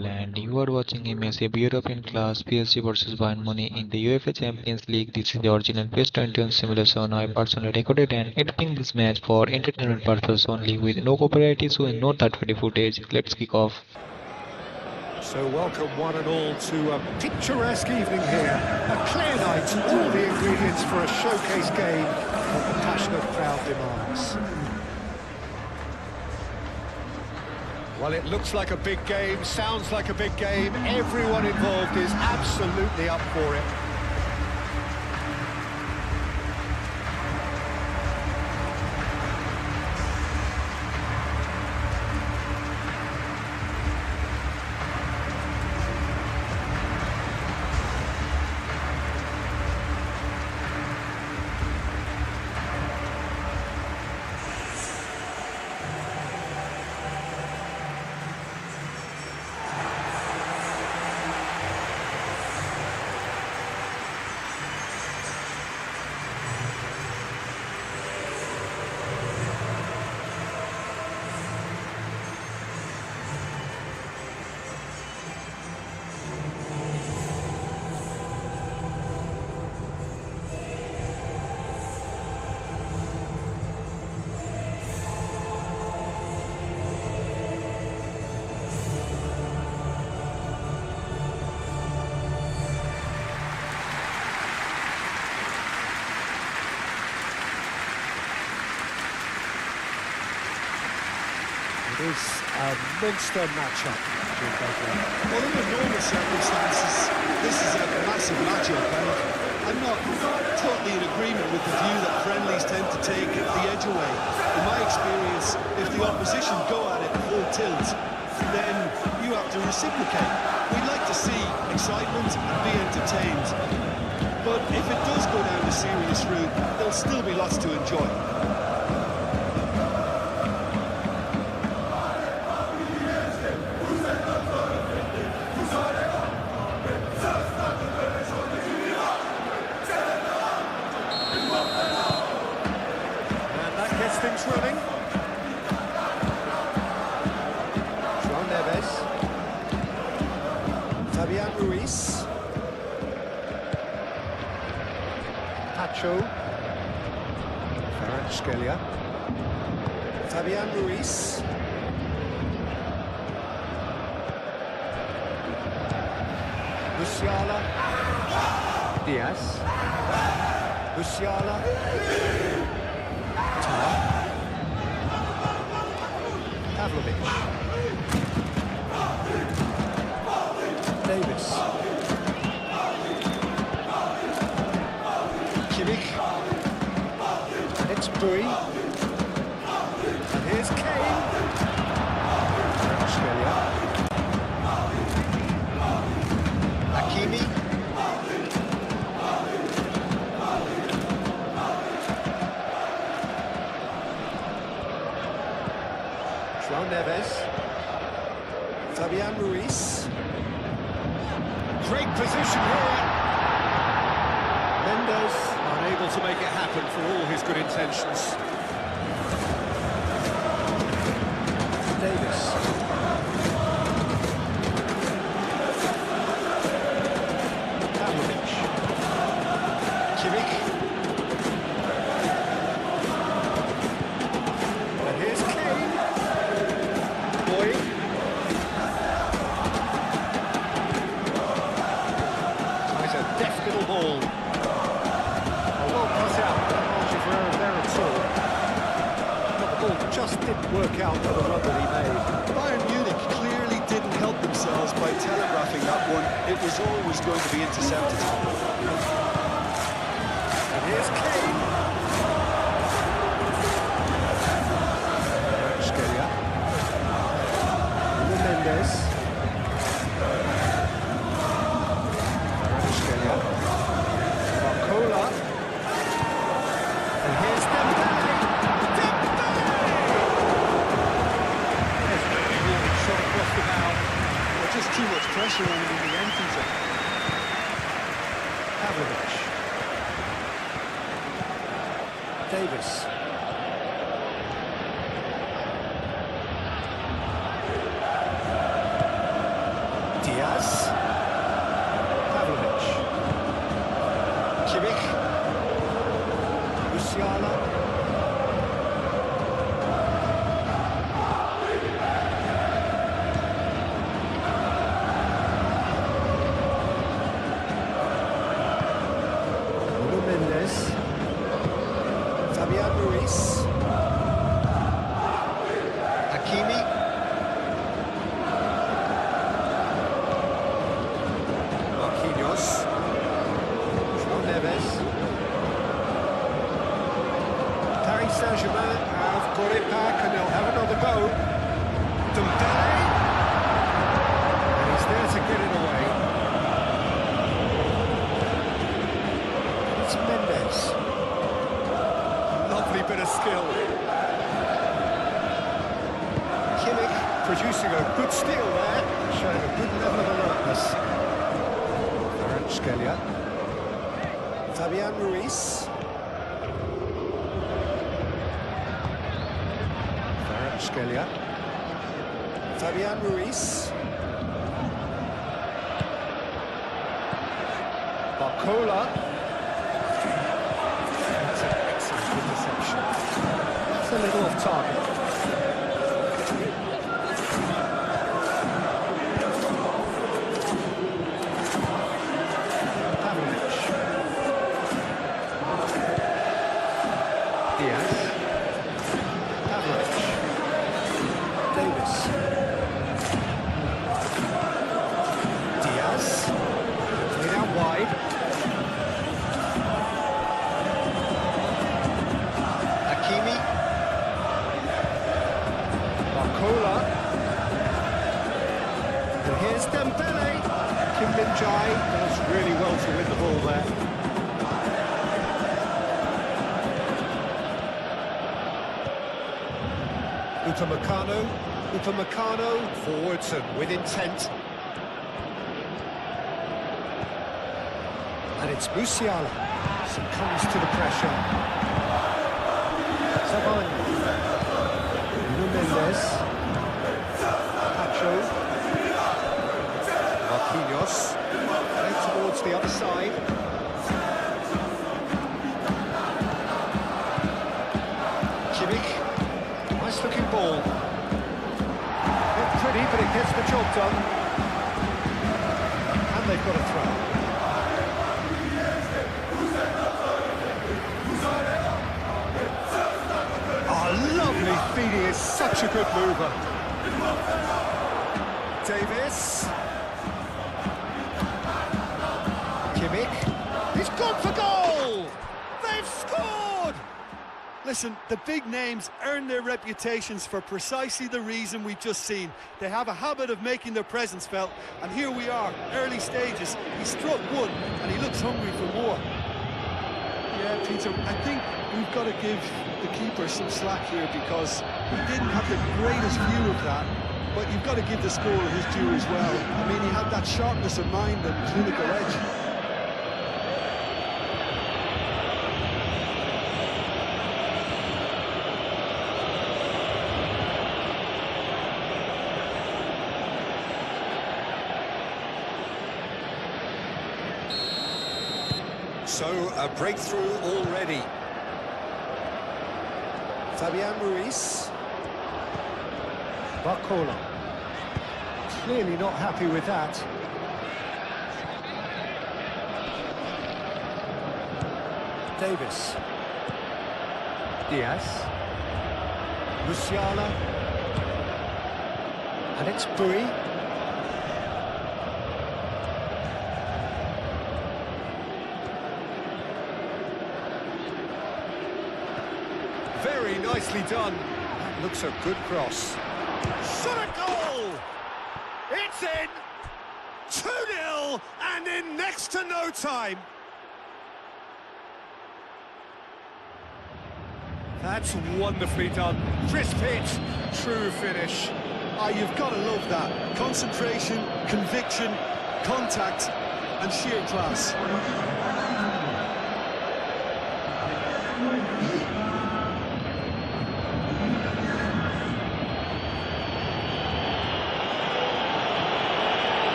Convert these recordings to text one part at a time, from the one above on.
GoalMatol and you are watching a massive European class PSG versus Bayern Munich in the UEFA Champions League. This is the original PES 21 simulation I personally recorded and editing this match for entertainment purposes only with no copyright issue and no third-party footage. Let's kick off. So welcome one and all to a picturesque evening here. A clear night, all the ingredients for a showcase game that the passionate crowd demands. Well, it looks like a big game, sounds like a big game. Everyone involved is absolutely up for it. It is a monster matchup. Well, under normal circumstances, this is a massive matchup, and I'm not totally in agreement with the view that friendlies tend to take the edge away. In my experience, if the opposition go at it full tilt, then you have to reciprocate. We'd like to see excitement and be entertained. But if it does go down the serious route, there'll still be lots to enjoy. Things running. João Neves. Fabian Ruiz. Pacho. Kvaratskhelia. Fabian Ruiz. Musiala. Diaz. Musiala. Pavlovic. Davis. Kimmich. It's Bui. And here's Kane. Australia. Hakimi. João Neves. Fabian Ruiz. Great position here. Mendes. Unable to make it happen for all his good intentions. Davis. Pavlovic. Kimmich. And here's Kane. Tries a deft little ball. A well cut out, no margin for error there at all. But the ball just didn't work out for the run that he made. Bayern Munich clearly didn't help themselves by telegraphing that one. It was always going to be intercepted. And here's Kane. Skelia. Mendes. Skelia. Barcola. And here's Dembele. There's a warning shot across the bow. There's just too much pressure on him in the entrance. Pavlovic. Davis. Diaz. Pavlovic. Kimmich. Musiala. Nuno Mendes. Fabian Ruiz. Hakimi. Marquinhos. João Neves. Paris Saint-Germain have got it back and they'll have another go. Dembele. And he's there to get it away. It's Mendes. Lovely bit of skill. Kimmich producing a good steal there, showing a good level of alertness. Kvaratskhelia. Fabian Ruiz. Kvaratskhelia. Fabian Ruiz. Barcola. That's an excellent interception. That's a little off target. Diaz. Pavlovic. Davis. Diaz. Played out wide. Hakimi. Barcola. And here's Dembele. Kim Min-jae does really well to win the ball there. Upamecano forwards and with intent. And it's Musiala succumbs to the pressure. Savani. Nuno Mendes. Pacho. Marquinhos. Played towards the other side. Kimmich. Nice looking ball. Not pretty, but it gets the job done. And they've got a throw. Oh, lovely feeding, is such a good mover. Davis. Kimmich. He's gone for goal! They've scored! Listen, the big names earn their reputations for precisely the reason we've just seen. They have a habit of making their presence felt, and here we are, early stages. He struck one, and he looks hungry for more. Yeah, Peter, I think we've got to give the keeper some slack here because he didn't have the greatest view of that, but you've got to give the scorer his due as well. I mean, he had that sharpness of mind and clinical edge. So, a breakthrough already. Fabian Ruiz. Barcola. Clearly not happy with that. Davis. Diaz. Musiala. And it's Bui. Very nicely done. That looks a good cross. Shot a goal! It's in! 2-0 and in next to no time. That's wonderfully done. Crisp hit, true finish. Ah, you've got to love that. Concentration, conviction, contact, and sheer class.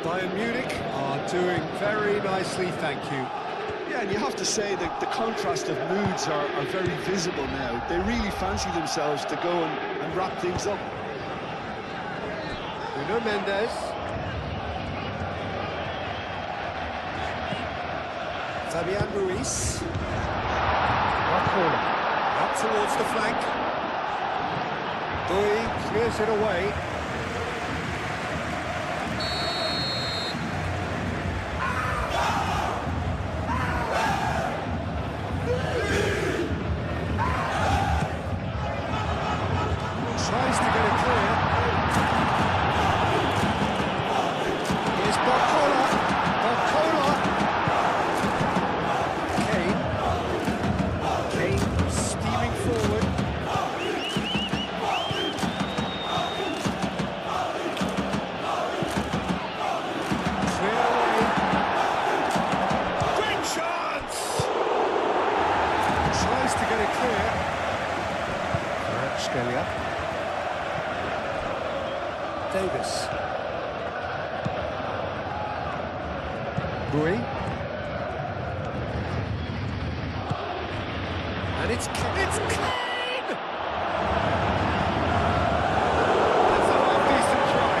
Bayern Munich are doing very nicely, thank you. Yeah, and you have to say that the contrast of moods are very visible now. They really fancy themselves to go and wrap things up. Nuno Mendes. Fabian Ruiz. Corner. Up towards the flank. Dui clears it away. Tries to get it clear. Here's Barcola. Barcola. Kane steaming forward. Clear away. Great chance! Tries to get it clear. Scalia. Davis. Rui. And it's Kane! That's a half-decent try.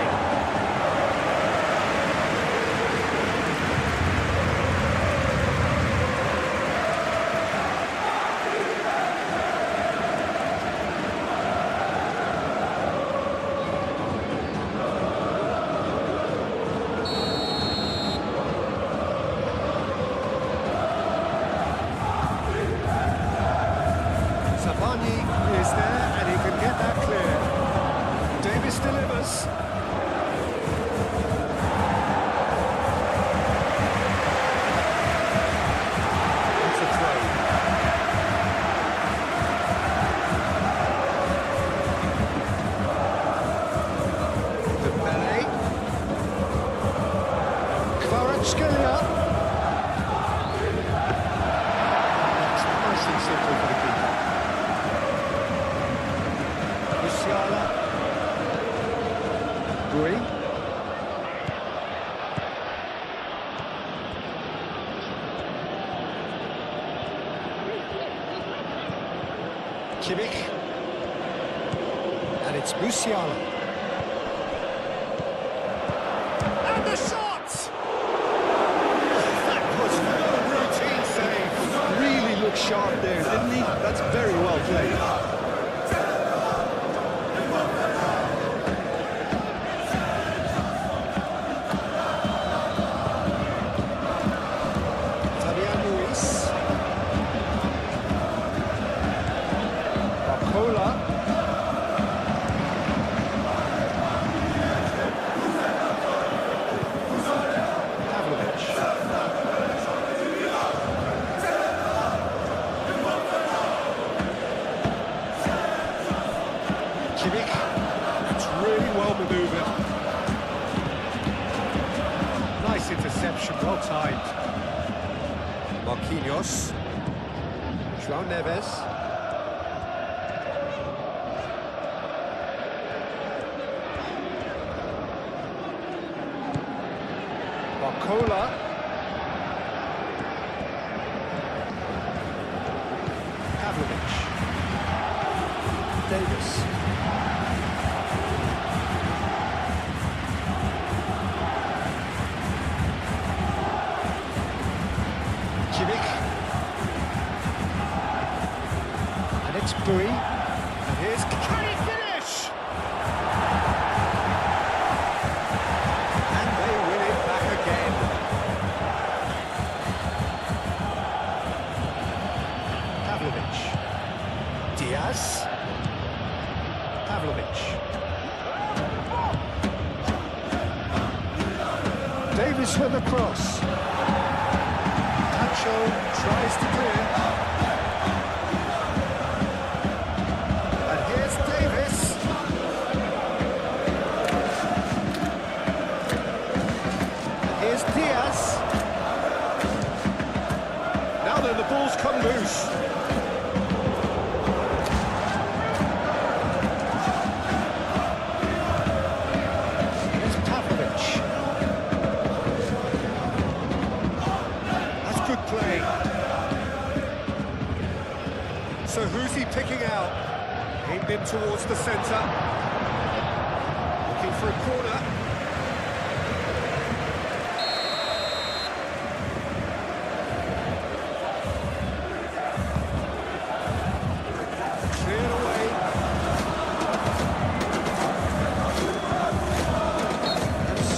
Savani is there and he can get that clear. Davis delivers. It's a throw. Dembele. Kvaratskhelia. It's nice and simple for the keeper. Musiala. Rui. Kimmich. And it's Musiala. And the shot! That was a routine save. Really looked sharp there, didn't he? That's very well played. Fabian Ruiz. Barcola. Pavlovic. Kimmich. It's really well manoeuvred. Nice interception, well timed. Marquinhos. João Neves. Barcola. Pavlovic. Davis. Kimmich. And it's Bui. And here's can he finish? And they win it back again. Pavlovic. Diaz. Pavlovic. Davis with the cross. Nacho tries to clear. And here's Davis. And here's Diaz. Now then, the ball's come loose. Here's Pavlovic. out. Aimed in towards the centre. Looking for a corner. Cleared away.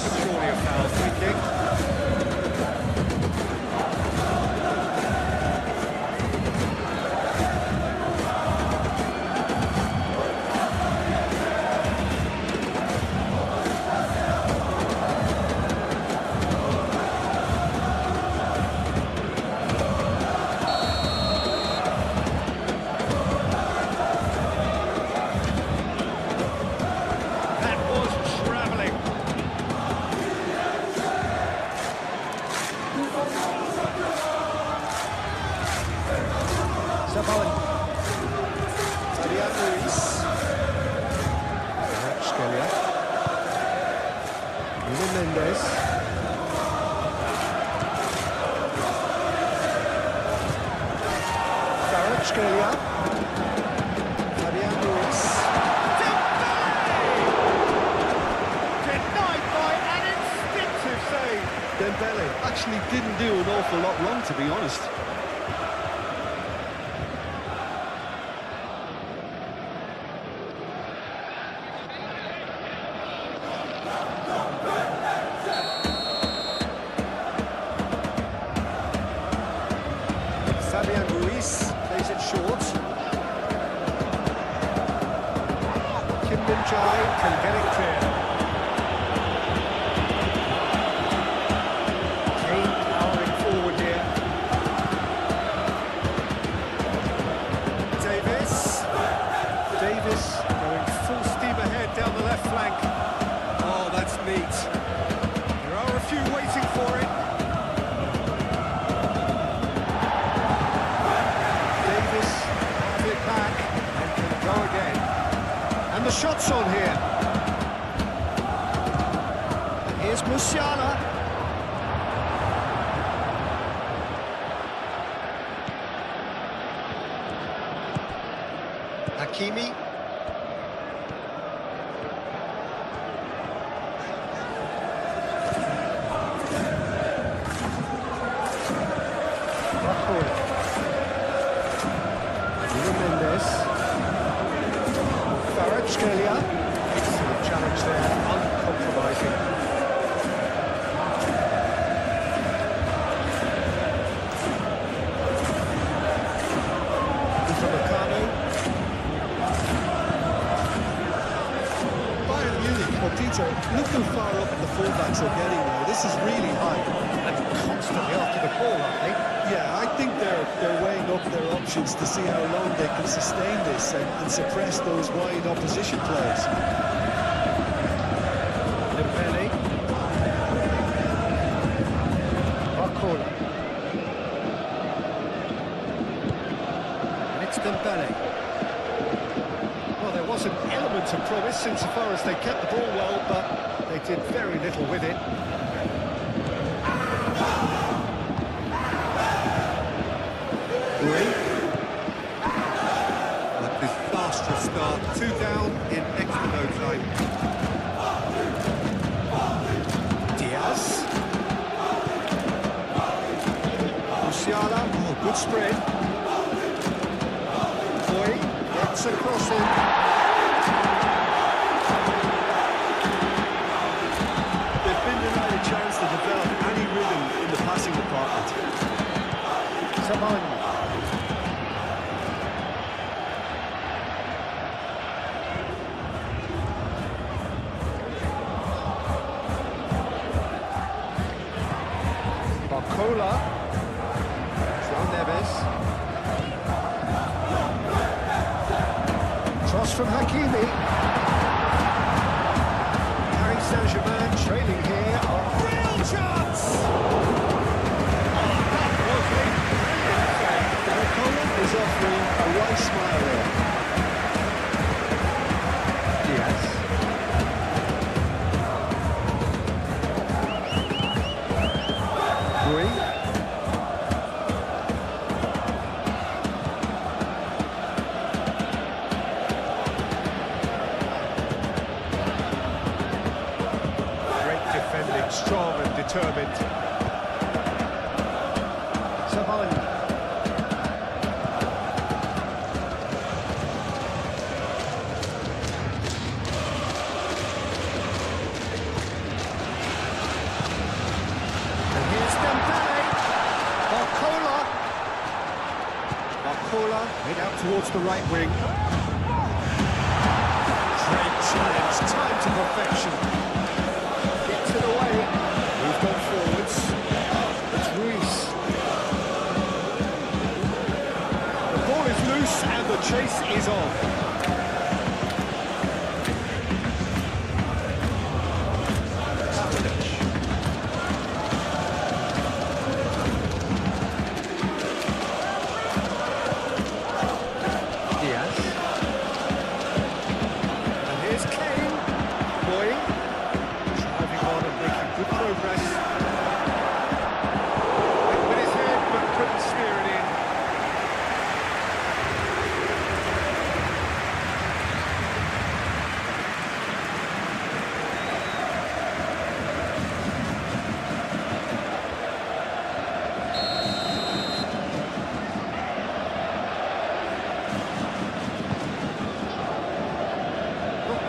Surely a foul, free kick. That was travelling. Sabali. Fabian Ruiz. Scalia. Nuno Mendes. Scalia. Fabian Ruiz. Denied by an instinctive save. Dembele actually didn't do an awful lot wrong, to be honest. Fabian Ruiz plays it short. Kim Min-jae can get it clear. Kane powering forward here. Davis going full steam ahead down the left flank. Oh, that's neat. There are a few waiting for it. Davis has it back and can go again. And the shot's on here. And here's Musiala. Hakimi. Nuno Mendes. Scalia. Excellent challenge there, uncompromising. Upamecano. Bayern Munich, Tito, look how far up the fullbacks are getting now. This is really high. And constantly after the ball, aren't they? Yeah, I think they're weighing up their options to see how long they can sustain this and suppress those wide opposition players. Dembele. Barcola. And it's Dembele. Well, there was an element of promise insofar as they kept the ball well, but they did very little with it. A disastrous start, 2 down in extra no time. Diaz. Musiala, oh, good spread. Boy gets across him. They've been denied a chance to develop any rhythm in the passing department. Sabali. Barcola. João Neves. Cross from Hakimi. Paris Saint-Germain trailing here. A real chance! That was a brilliant save. Barcola is offering a wide smile there. Diaz. Boy. determined. Savani. And here's Dembele. Barcola head out towards the right wing. Great challenge, time to perfection. Gets it away. Moved on forwards. It's Ruiz. The ball is loose and the chase is on.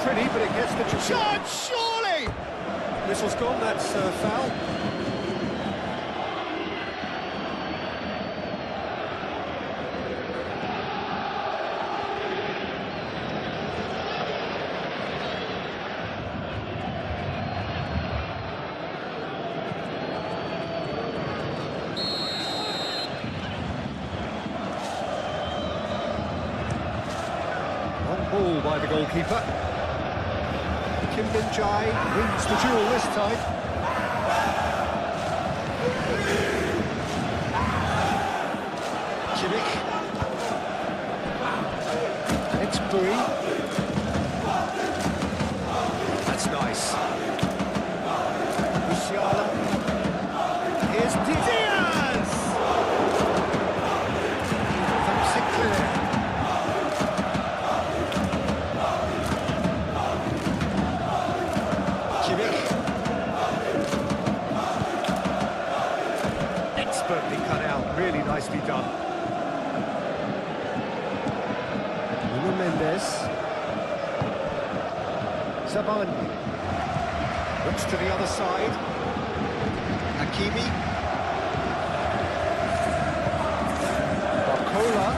Pretty, but it gets the shot, surely! Whistle's gone, that's foul. On ball by the goalkeeper. Kim Min-jae wins the duel this time. Kimmich. It's Bui. That's nice. Musiala. Here's Diaz! From Sinclair. Expertly cut out, really nicely done. Nuno Mendes. Savani. Looks to the other side. Hakimi. Barcola.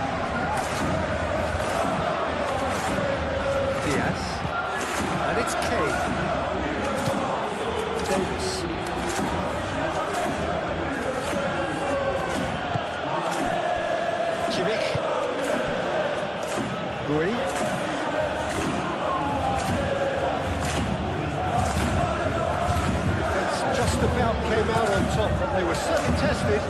Diaz. And it's Kane. Davis. Kimmich. Bui. That's just about came out on top, but they were certainly tested.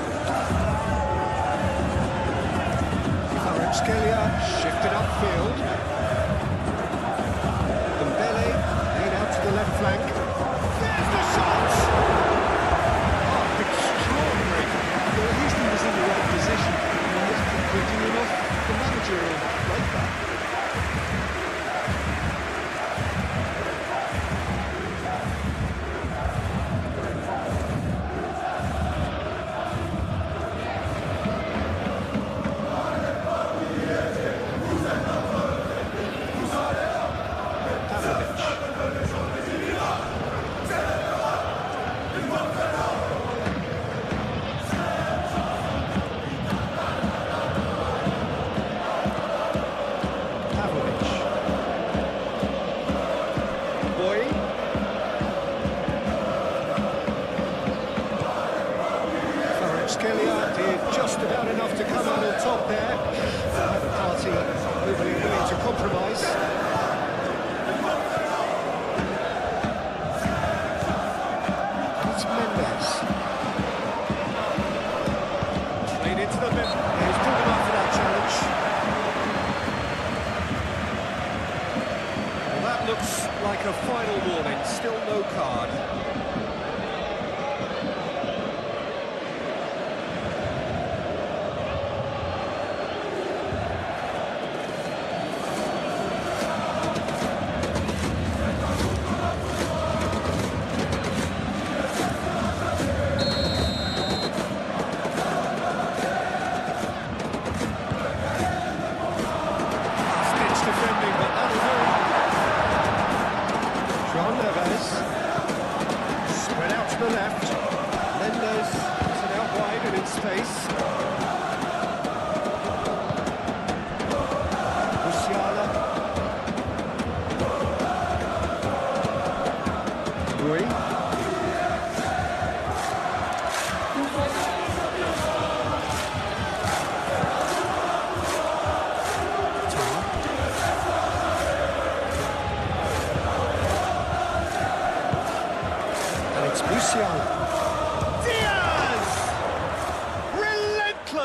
Kvaratskhelia shifted upfield. Dembele laid out to the left flank. There's the shot! Oh, extraordinary. Well, at least he was in the right position. Quickly enough, the manager will like that. Kvaratskhelia did just about enough to come out on top there. The party overly willing to compromise. It's Mendes. Played into the middle. He's good enough for that challenge. Well, that looks like a final warning. Still no card.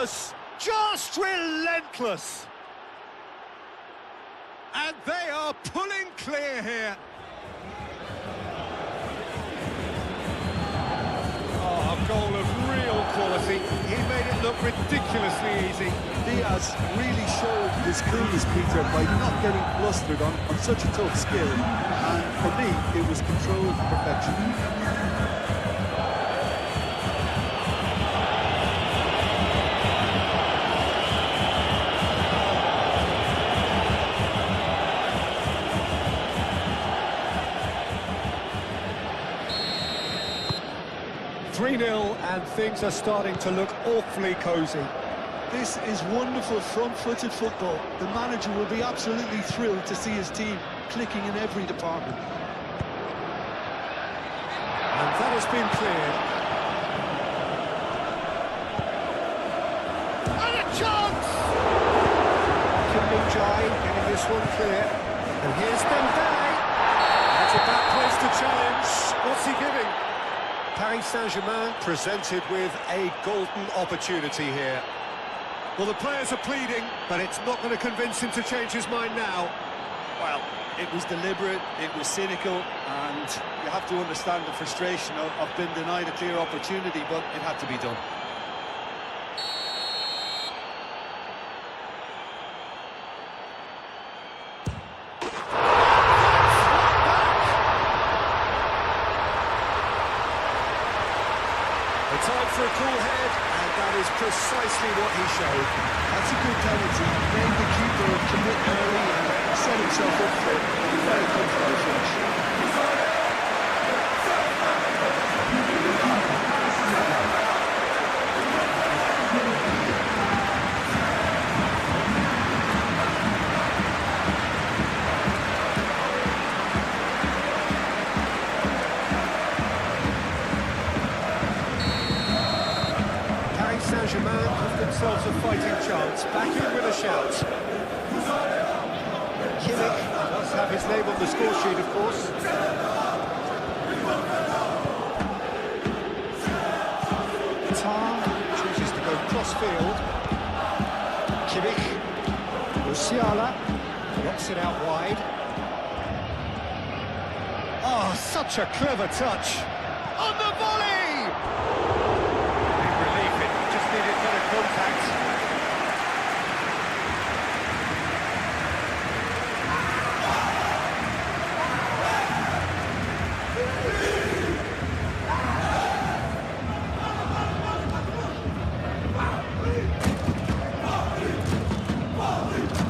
relentless, just relentless. And they are pulling clear here. Oh, a goal of real quality. He made it look ridiculously easy. Diaz really showed his coolness, Peter, by not getting flustered on such a tough skill. And for me, it was controlled perfection. 3-0 and things are starting to look awfully cosy. This is wonderful front-footed football. The manager will be absolutely thrilled to see his team clicking in every department. And that has been cleared. And a chance! Kim getting this one clear. And here's Dembele. That's a bad place to challenge. What's he giving? Paris Saint-Germain presented with a golden opportunity here. Well, the players are pleading, but it's not going to convince him to change his mind now. Well, it was deliberate, it was cynical, and you have to understand the frustration of being denied a clear opportunity, but it had to be done. Time for a cool head, and that is precisely what he showed. That's a good penalty. He made the keeper commit early and set himself up for a very comfortable finish. Saint-Germain have themselves a fighting chance, back in with a shout. Kimmich does have his name on the score sheet, of course. Tar chooses to go cross-field. Kimmich, Musiala, knocks it out wide. Oh, such a clever touch. On the volley! Needed better contact.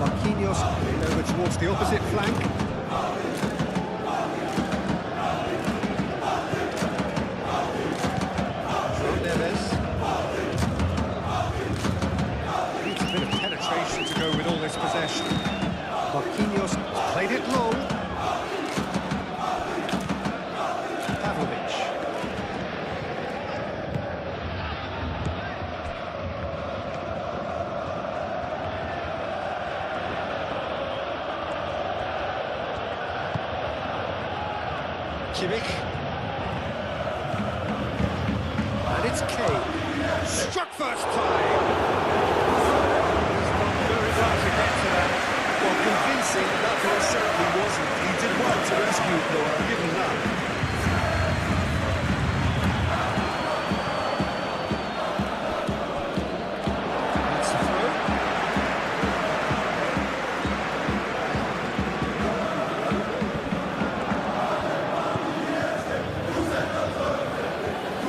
Marquinhos over towards the opposite flank. To go with all this possession. Marquinhos played it long. Pavlovic. Kimmich. And it's Kane. Struck first time. Well, convincing, that very certainly wasn't. He did well to rescue it, though, I'll give him that. That's the throw.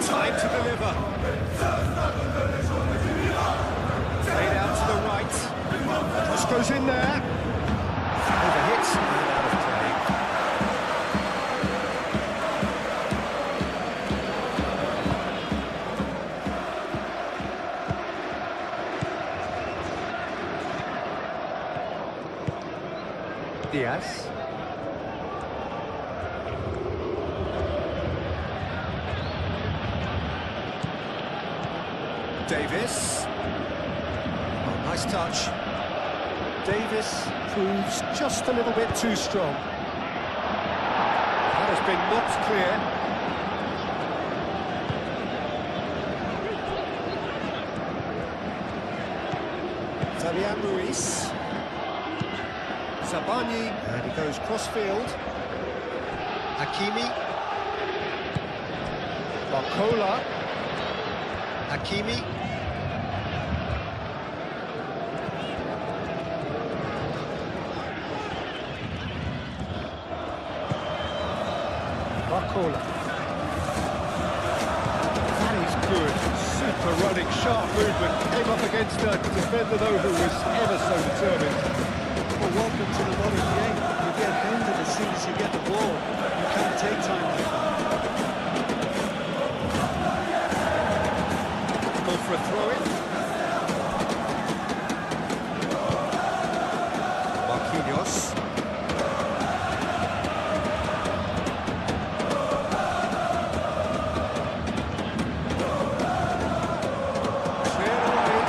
Time to deliver. Played out to the right. Cross goes in there. Overhits and out of play. Diaz. Davis. Oh, nice touch. Davis proves just a little bit too strong. That has been knocked clear. Fabian Ruiz. Sabani, and he goes cross-field. Hakimi. Barcola. Hakimi. Barcola. That is good. Super running, sharp movement. Came up against a defender though who was ever so determined. Well, welcome to the modern game. You get handed as soon as you get the ball. You can't take time like that. Go for a throw-in. Marquinhos. Cleared away.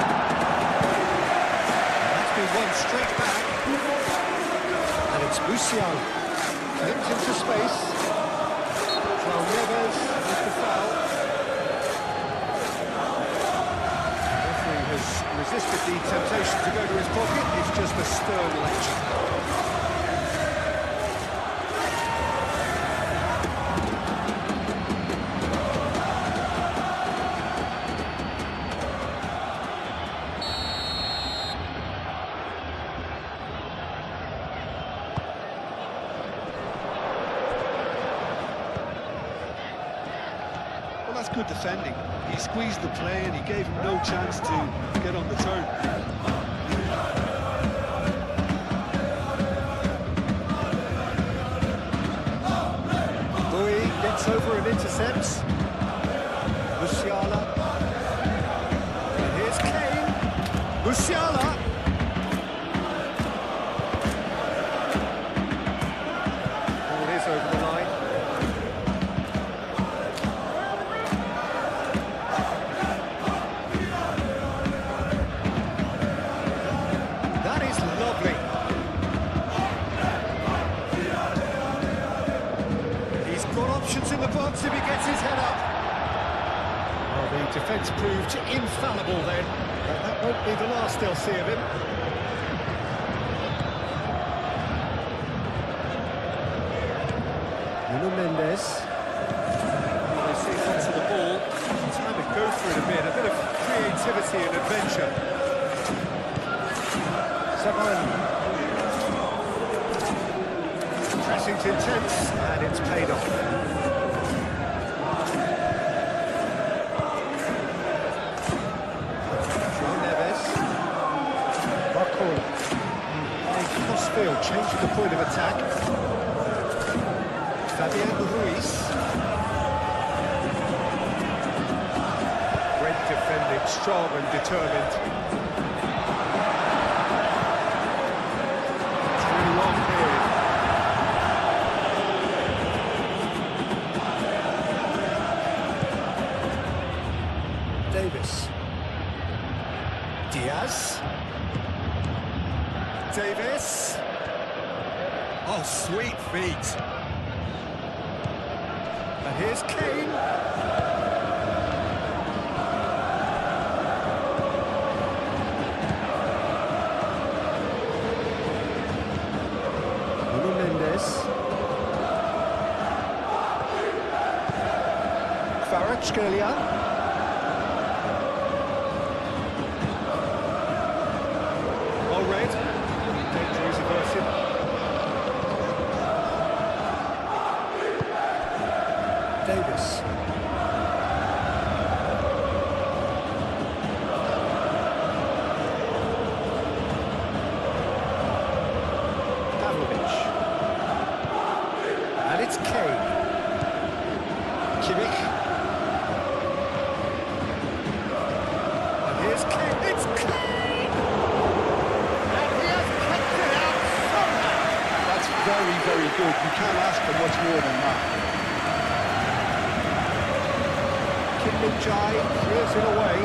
That's been won straight back. And it's Musiala. Clipped into space. João Neves with the foul. Referee has resisted the temptation to go to his pocket. It's just a stern lecture. Well, that's good defending. He squeezed the play and he gave him no chance to get on the turn. Louis gets over and intercepts. Musiala. And here's Kane. Musiala. Ball is over the line. That is lovely. He's got options in the box if he gets his head up. Well, the defence proved infallible then, but that won't be the last they'll see of him. Nuno Mendes. They see lots of the ball. Time to go for it a bit of creativity and adventure. Sabani. Pressing's intense, and it's paid off. João Neves. Barcola. Playing cross-field, changing the point of attack. Fabian Ruiz. Great defending, strong and determined. It's really long period. Davis. Diaz. Davis. Oh, sweet feet. And here's Kane. Nuno Mendes. Kvaratskhelia. All red. Danger is averted. Davis. Pavlovic. And it's Kane. Kimmich. And here's Kane. It's Kane! And he has kicked it out somehow. That's very, very good. You can't ask for much more than that. Kim Min-jae clears it away.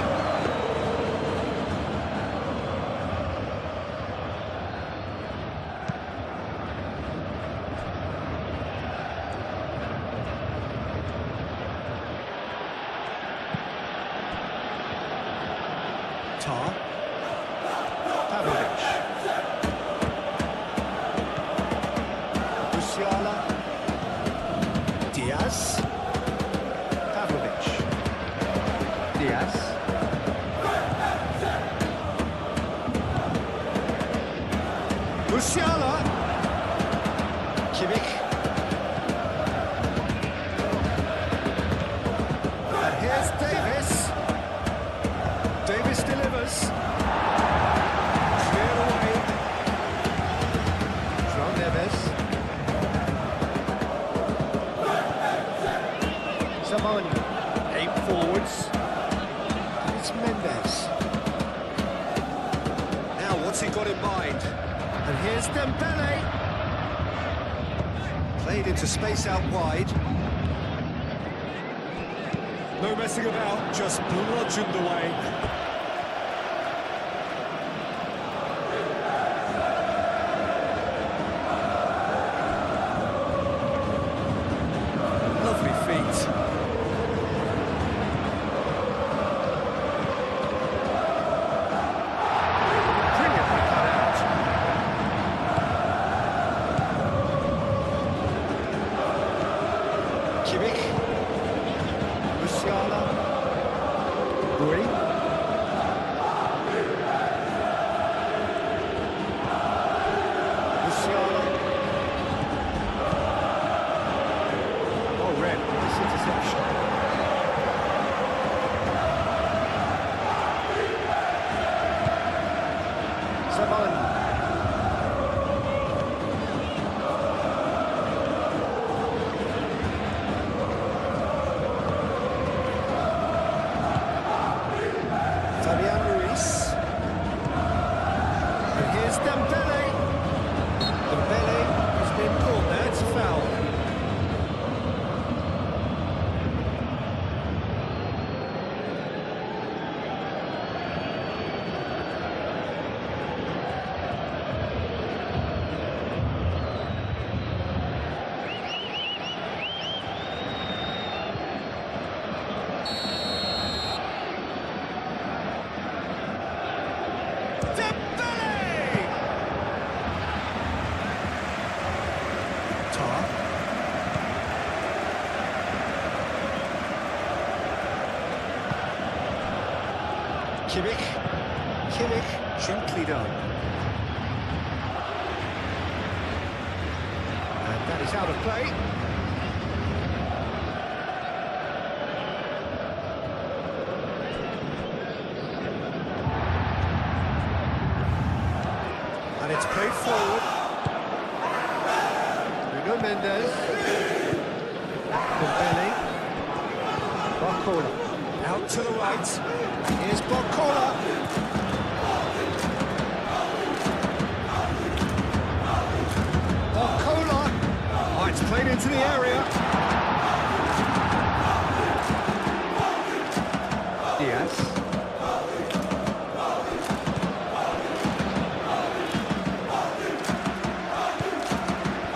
Tar. Pavlovic. Musiala. Diaz. Pavlovic. Diaz. Musiala. Kimmich. And here's Davis. Davis delivers. Clear away. João Neves. Zamani. Aim forwards. It's Mendes. Now what's he got in mind? And here's Dembele. Played into space out wide. No messing about, just bludgeoned away. Lovely feet. Brilliantly cut out. Kimmich. Musiala. Rui. Musiala. Oh, red. This interception. Savani. Fabian Ruiz. And here's Dembele. Dembele has been called there, it's a foul. Kimmich. Kimmich, gently done. And that is out of play. And it's played forward. Nuno Mendes. Dembele. Barcola. Out to the right. Here's Barcola. Barcola. Oh, it's played into the area. Diaz.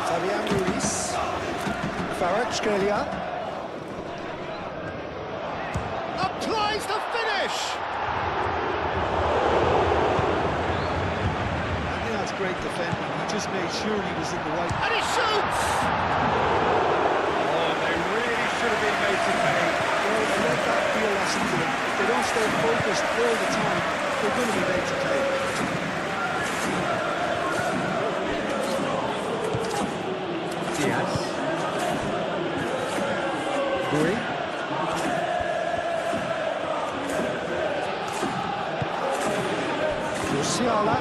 Fabian Ruiz. Kvaratskhelia. Applies the finish! I think that's great defending. He just made sure he was in the right... And he shoots! Oh, they really should have been made to pay. Well, let that be a lesson to them. If they don't stay focused all the time, they're going to be made to pay. Diaz. Rui. Musiala.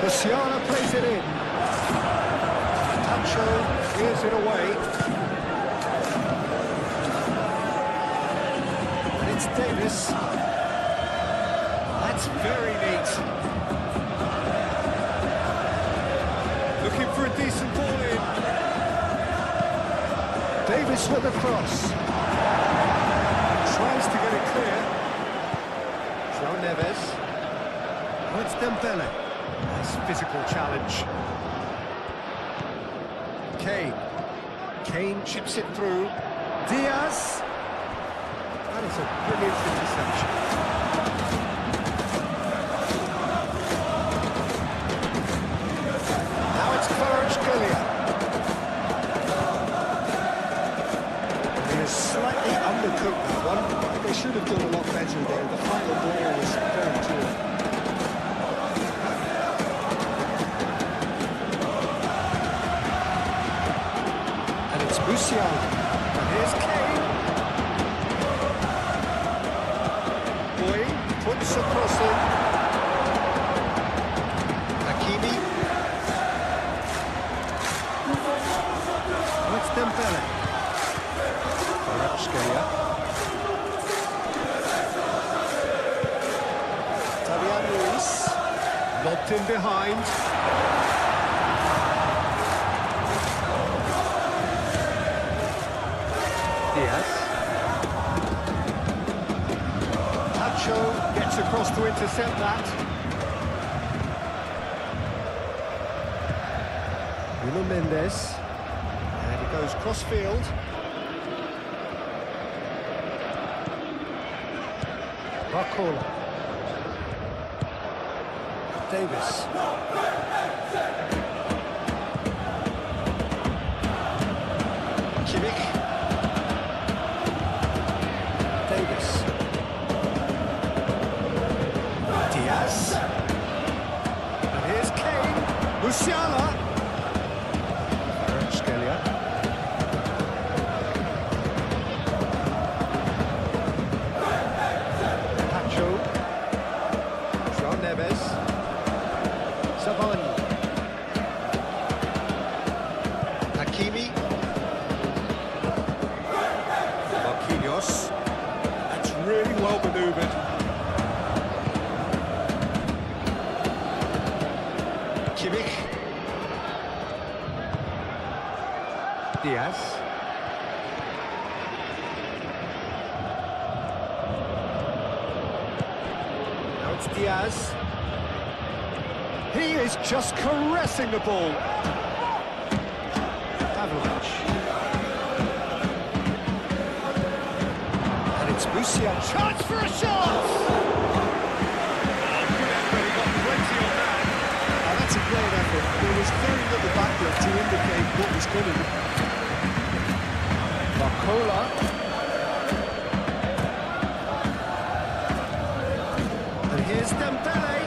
Musiala plays it in. Tacho clears it away. And it's Davis. That's very neat. Looking for a decent ball in. Davis with the cross. Tries to get it clear. João Neves. Oh, it's Dembele. Nice physical challenge. Kane chips it through. Diaz. That is a brilliant interception. Gets across in. Hakimi. It's Dembele. Kvaratskhelia. Fabian Ruiz. Lobbed in behind. Diaz. Gets across to intercept that. Nuno Mendes. And he goes cross-field. Barcola. Davis. Kimmich. Davis. Diaz. And here's Kane. Musiala. Kvaratskhelia. Pacho. João Neves. Savani. Hakimi. Marquinhos. That's really well manoeuvred. Kimmich. Diaz. Now it's Diaz. He is just caressing the ball. Pavlovic. And it's Musiala. Chance for a shot! That's a great effort. There was very little backward to indicate what was coming. Barcola. And here's Dembele.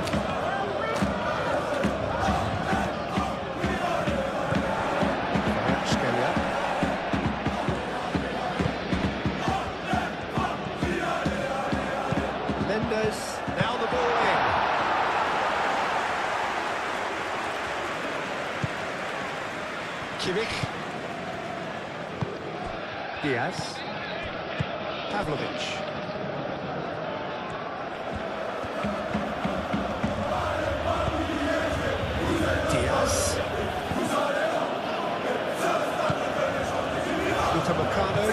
Kvaratskhelia. Mendes. Now the ball in. Kimmich. Diaz. Pavlovic. Diaz. Upamecano.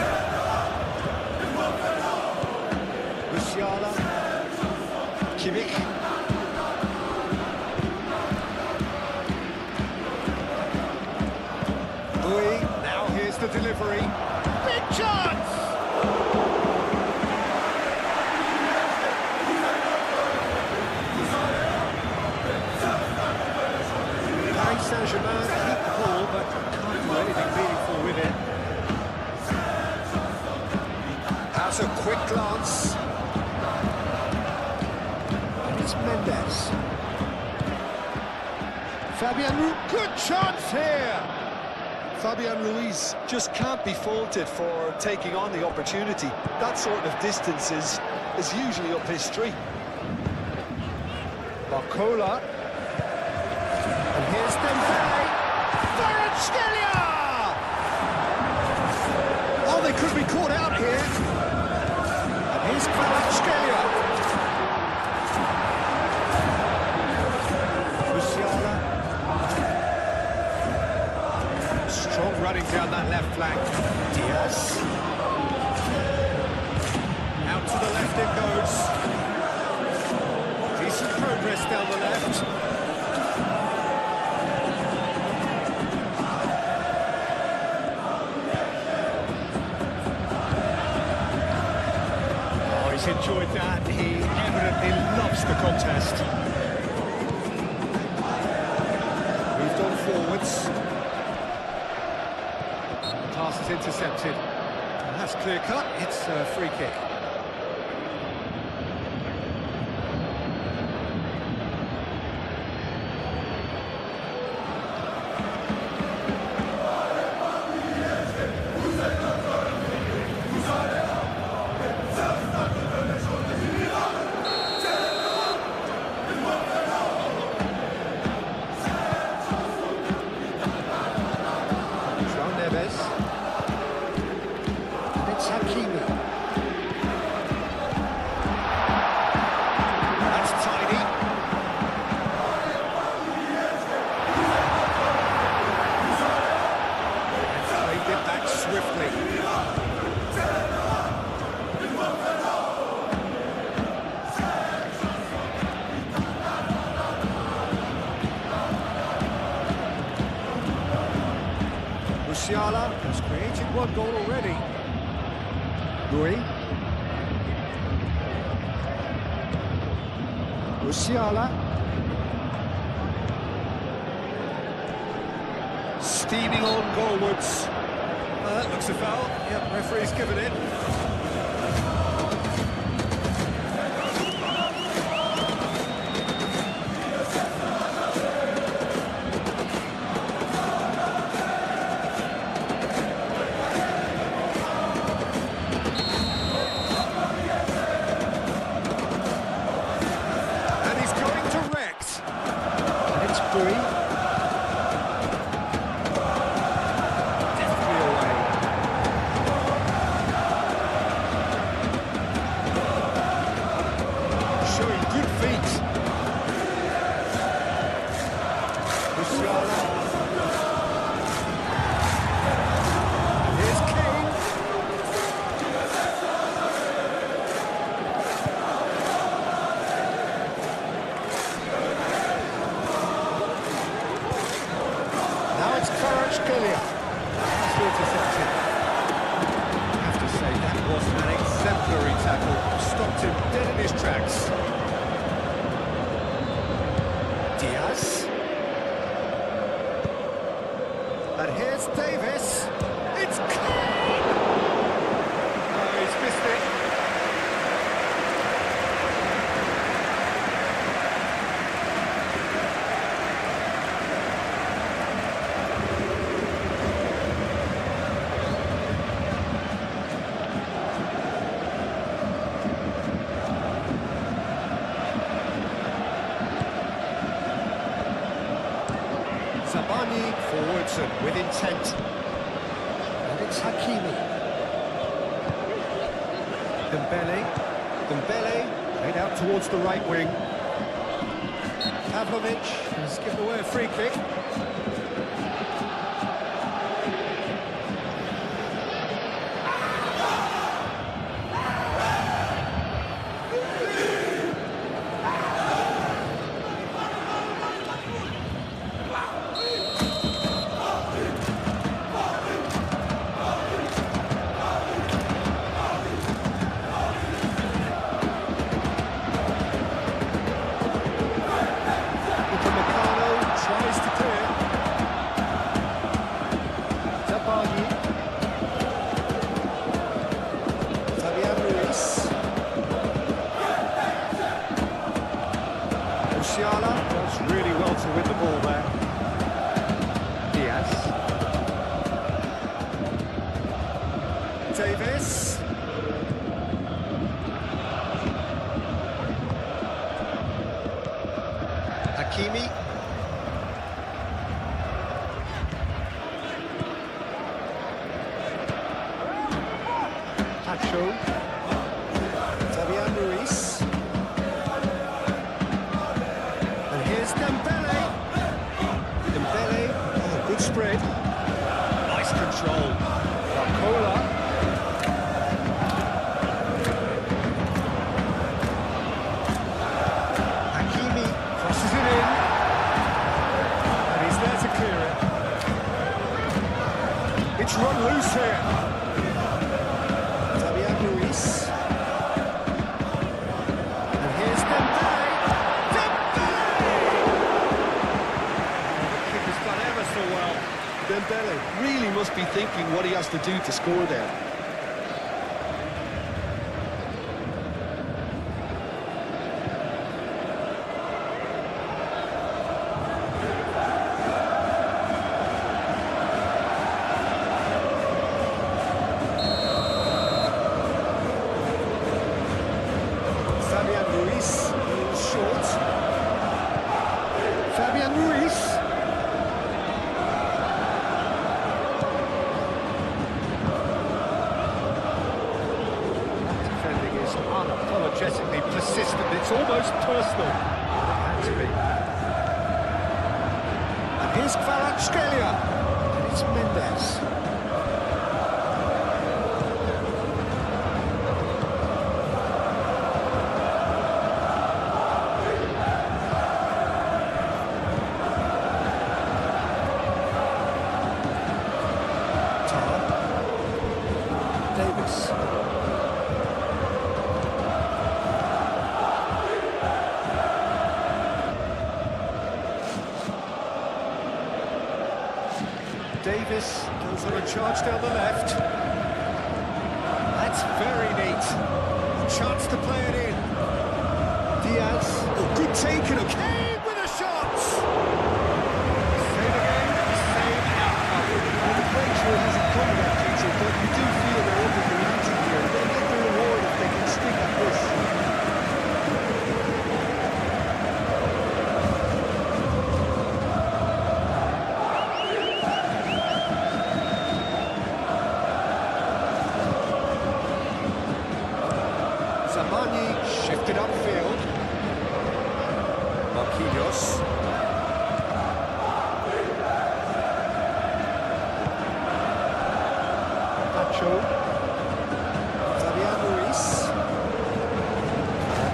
Musiala. Kimmich. Now here's the delivery. Big chance! Paris Saint-Germain keep the ball, but can't do anything meaningful with it. That's a quick glance. And it's Mendes. Fabian Ruiz, good chance here! Fabian Ruiz just can't be faulted for taking on the opportunity. That sort of distance is usually up his street. Barcola. And here's Dembele. Kvaratskhelia! Oh, they could be caught out here. And here's Kvaratskhelia. Musiala. Strong running down that left flank. Diaz. Out to the left it goes. Decent progress down the left. Oh, he's enjoyed that. He evidently loves the contest. Moved on forwards. Pass is intercepted. And that's clear cut. It's a free kick. Musiala has created one goal already. Rui. Musiala. Steaming on goalwards. That looks a foul. Yep, referee's given it. And he's going direct. And it's free. Deftly away. Showing good feet. Musiala. Here's Kane. Now it's Kvaratskhelia. Still intercepted. I have to say that was an exemplary tackle. Stopped him dead in his tracks. Diaz. And here's Davis. It's Kane! Oh, he's missed it. Zabani forwards and with intent. And it's Hakimi. Dembele played out towards the right wing. Pavlovic has given away a free kick. Tries to clear. Zabani. Fabian Ruiz. Musiala does really well to win the ball there. Diaz. Davis. Hakimi. Pacho. Fabian Ruiz. And here's Dembele. Dembele, oh, good spread. Nice control. Barcola. Hakimi crosses it in. And he's there to clear it. It's run loose here. Ruiz. And here's Dembele. Dembele! The kick has done ever so well. Dembele really must be thinking what he has to do to score there. Fabian Ruiz, a little short. Fabian Ruiz. Defending is unapologetically persistent. It's almost personal. It had to be. And here's Kvaratskhelia. And it's Mendes. Davis goes on a charge down the left. That's very neat. A chance to play it in. Diaz. Oh, good taken. Kane with a shot. Same again. Same outcome. Well, the breakthrough hasn't come yet, Peter, but you do feel they're up at the ante here. They'll get the reward if they can stick at this. Zamani shifted upfield. Marquinhos. Pacho. Fabian Ruiz.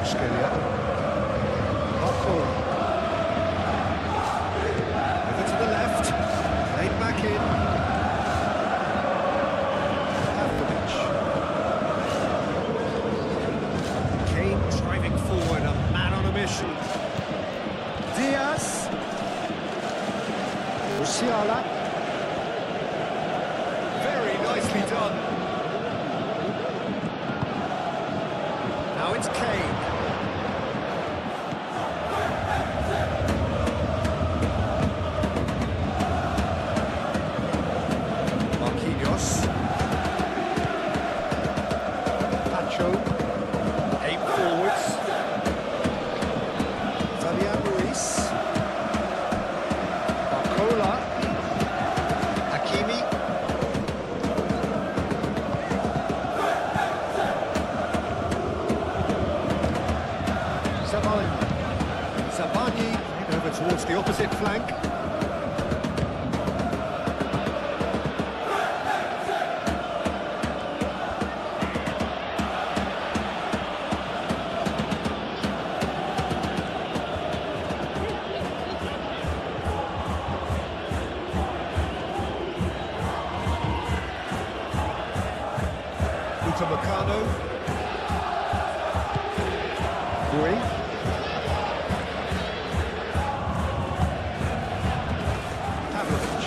Skelia. Marco. Over to the left. Played back in. Pavlovic. Kane driving forward, a man on a mission. Diaz. Musiala. Very nicely done. Now it's Kane. Marquinhos. Pacho. Aim forwards. Fabian Ruiz. Barcola. Hakimi. Zabani over towards the opposite flank. Upamecano. Gui. Pavlovic.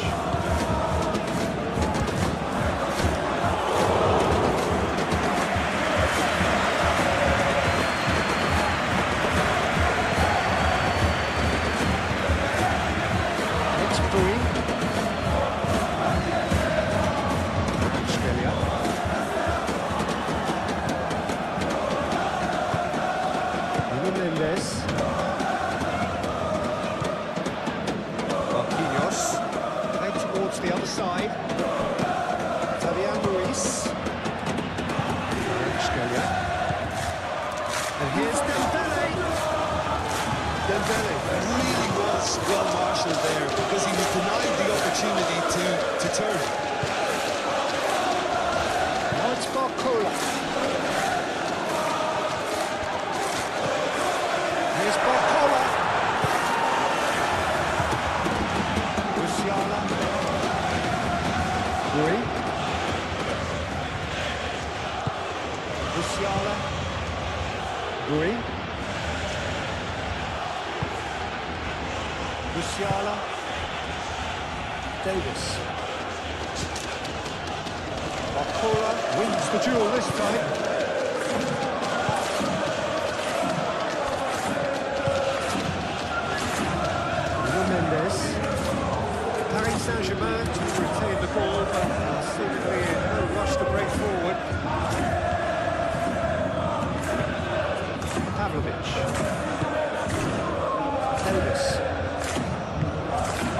It's Gui. Skelia. Mendes. Marquinhos. Played towards the other side. Fabian Ruiz. Skelia. And here's Dembele. Dembele Really was well marshalled there because he was denied the opportunity to turn. Now it's Barcola. Here's Barcola. Musiala. Gui. Musiala. Gui. Musiala. Davis. Barcola wins the duel this time. Mendes. Paris Saint-Germain to retain the ball, but are seemingly in no rush to break forward. Pavlovic. Davis.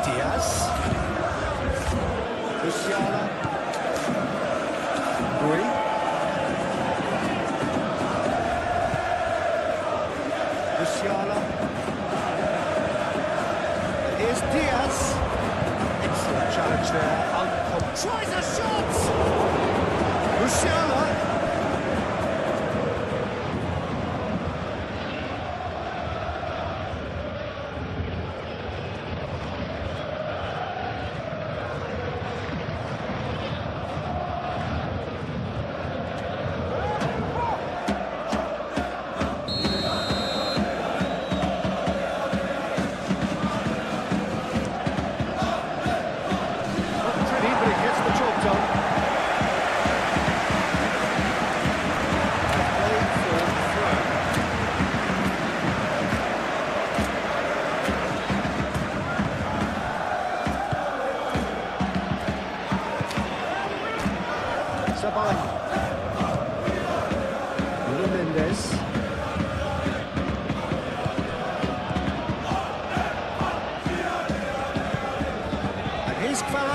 Diaz. Musiala. Gui. Musiala. Here's Diaz. Excellent challenge there. Tries a shot! Musiala. Pretty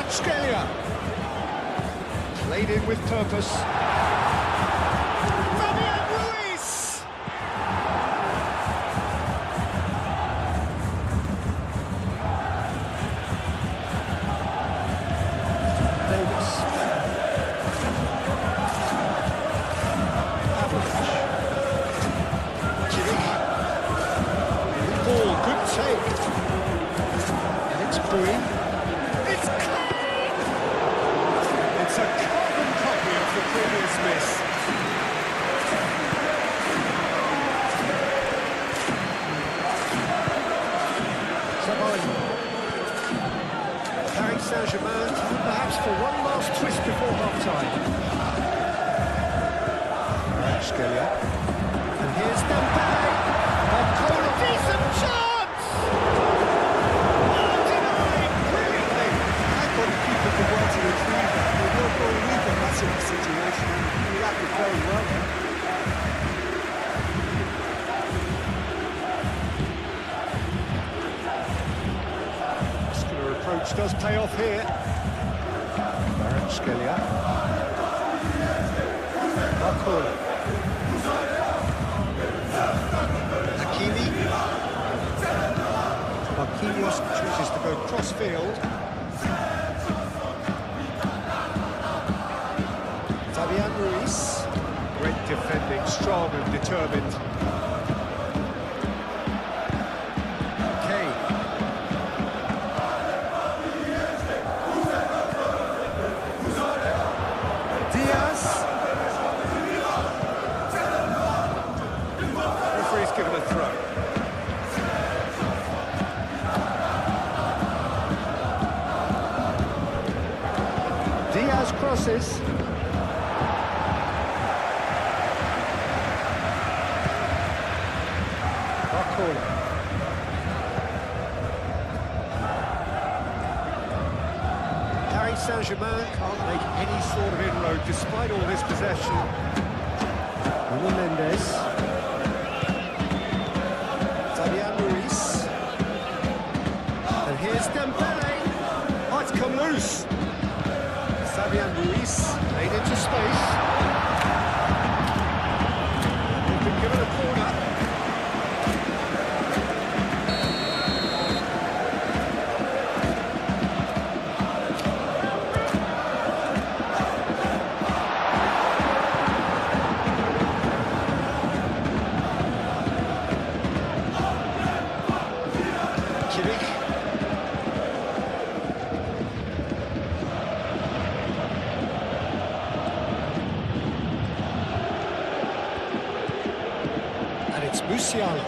Scalia. Played in with purpose. Fabian Ruiz! Davis. Ball, good take. And it's Bowie. It's clean! It's a carbon copy of the previous miss. Savani. Paris Saint-Germain, perhaps for one last twist before half-time. Scalia. And here's Dembele. Barcola, decent chance! Oh, denied! Brilliantly! I thought the keeper could well to retrieve that. There was no goal either. That's in the situation. He reacted very well. Muscular approach does pay off here. Scalia. Barcola. Hakimi. Marquinhos chooses to go cross-field. Fabian Ruiz. Great defending, strong and determined. Kane. Diaz. Referee's given a throw. Diaz crosses. Barcola. Paris Saint-Germain can't make any sort of inroad despite all this possession. Nuno Mendes. Fabian Ruiz. And here's Dembele. Oh, it's come loose. Fabian Ruiz made into space. They've been given a corner. It's Musiala.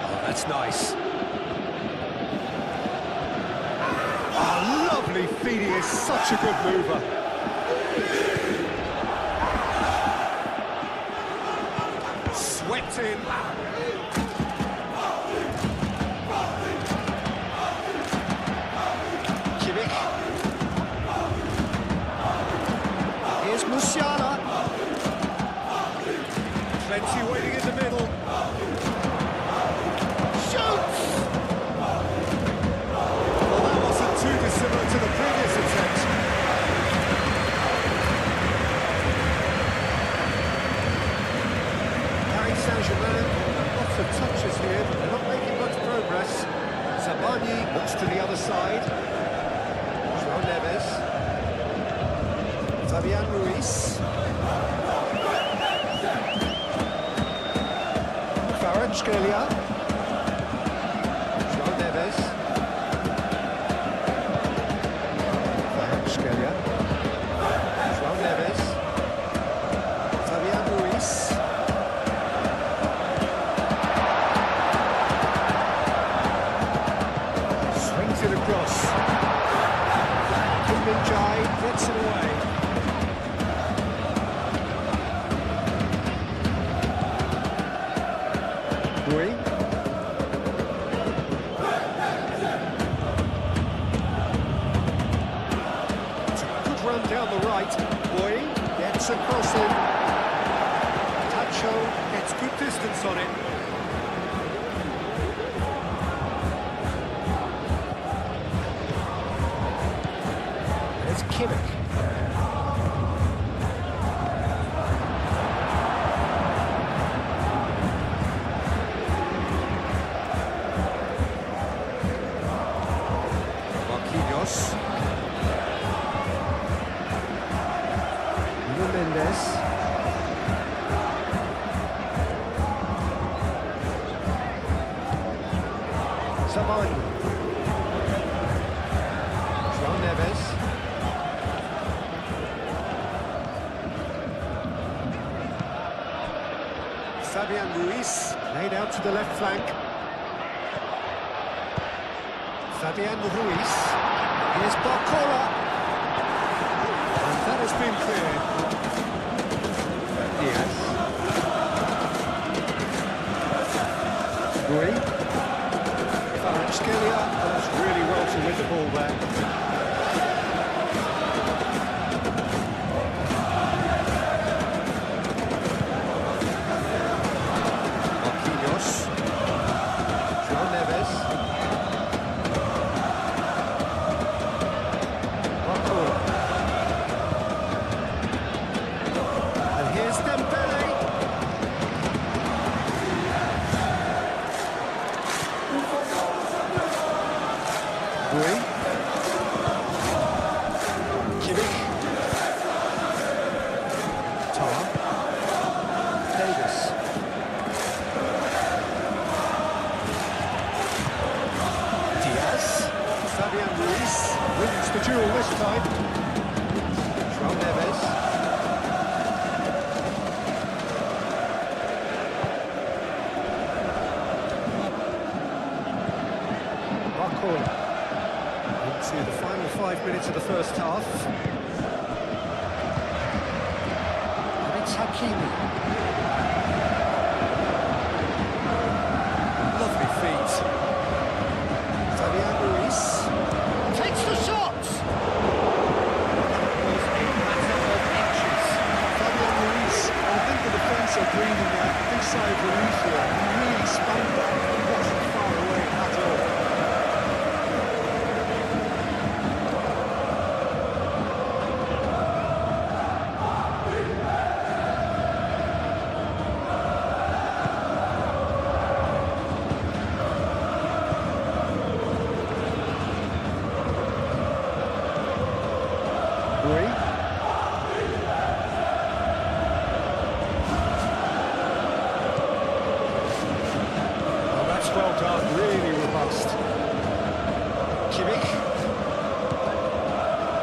Oh, that's nice. Oh, lovely feed. He is such a good mover. Swept in. Kimmich. Here's Musiala. Plenty waiting in the middle. Shoots! Well, that wasn't too dissimilar to the previous attempt. Paris Saint-Germain, lots of touches here, but they're not making much progress. Zabani looks to the other side. João Neves. Fabian Ruiz. Scalia. João Neves. Scalia. João Neves. Fabian Ruiz. Swings it across. Kim Min-jae gets it away. Bowie. It's a good run down the right. Bowie gets across him. Tacho gets good distance on it. Zabalny. João Neves. Fabian Ruiz, laid out to the left flank. Fabian Ruiz. Here's Barcola. And that has been clear. Diaz. Rui. Kvaratskhelia does really well to win the ball there. João Neves. Barcola. And here's Dembele. Rui. Kimmich. Tar. Davis. Fabian Ruiz wins the duel this time. João Neves. Barcola. Into the final 5 minutes of the first half. And it's Hakimi. Lovely feet. Fabian Ruiz takes the shot! Was a matter of inches. Fabian Ruiz, I think the defence are breathing a big sigh of relief here. He really spanned that. He wasn't far away at all. Rui. Oh, that's well done, really robust. Kimmich.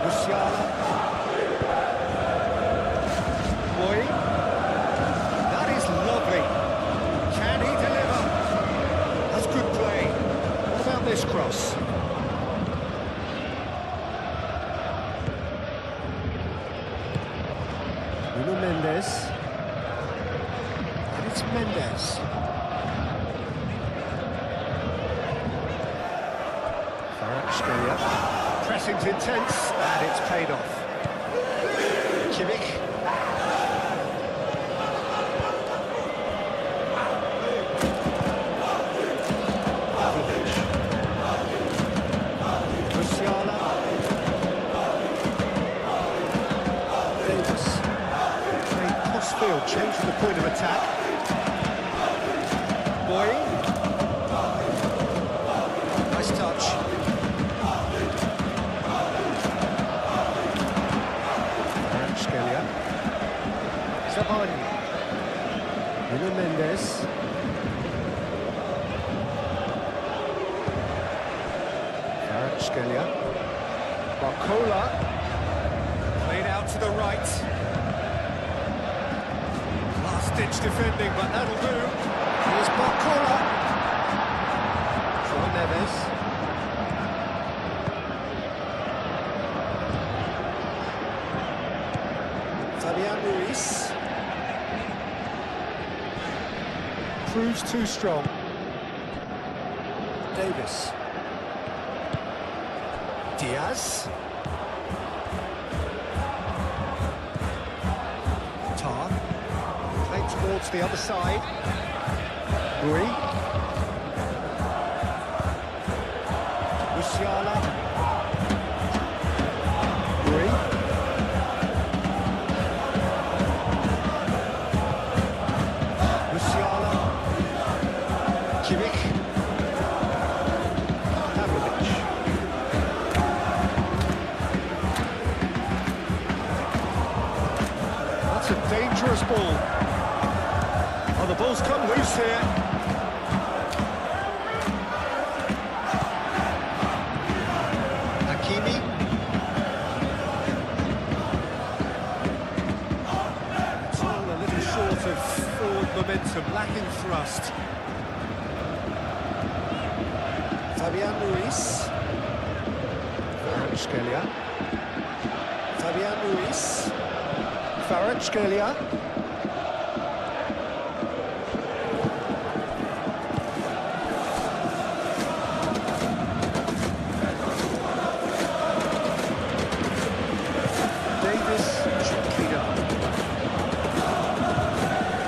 Musiala. Boy. That is lovely. Can he deliver? That's good play. What about this cross? Mendes, and it's Mendes. Kvaratskhelia, pressing's intense, and it's paid off. Kimmich. Musiala. Davis. Field, changing the point of attack. Boy. Nice touch. Kvaratskhelia. Zabalny. Nuno Mendes. Kvaratskhelia. Barcola. Played out to the right. Ditch defending, but that'll do. Here's Barcola. João Neves. Fabian Ruiz. Proves too strong. Davis. Diaz. Tar. Towards the other side. Rui. Musiala. Rui. Musiala. Kimmich. That's a dangerous ball. Oh, the ball's come loose here. Fabian Ruiz. Kvaratskhelia. Fabian Ruiz. Kvaratskhelia.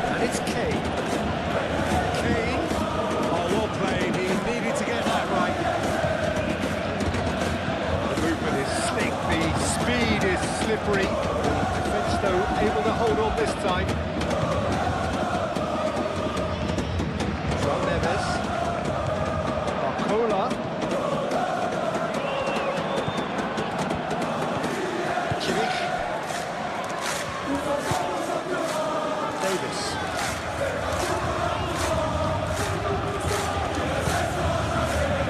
And it's Kane. Kane. Oh, well played. He needed to get that right. The movement is slick. The speed is slippery. Defence, though, able to hold on this time. João Neves. Barcola. Kimmich. Davis.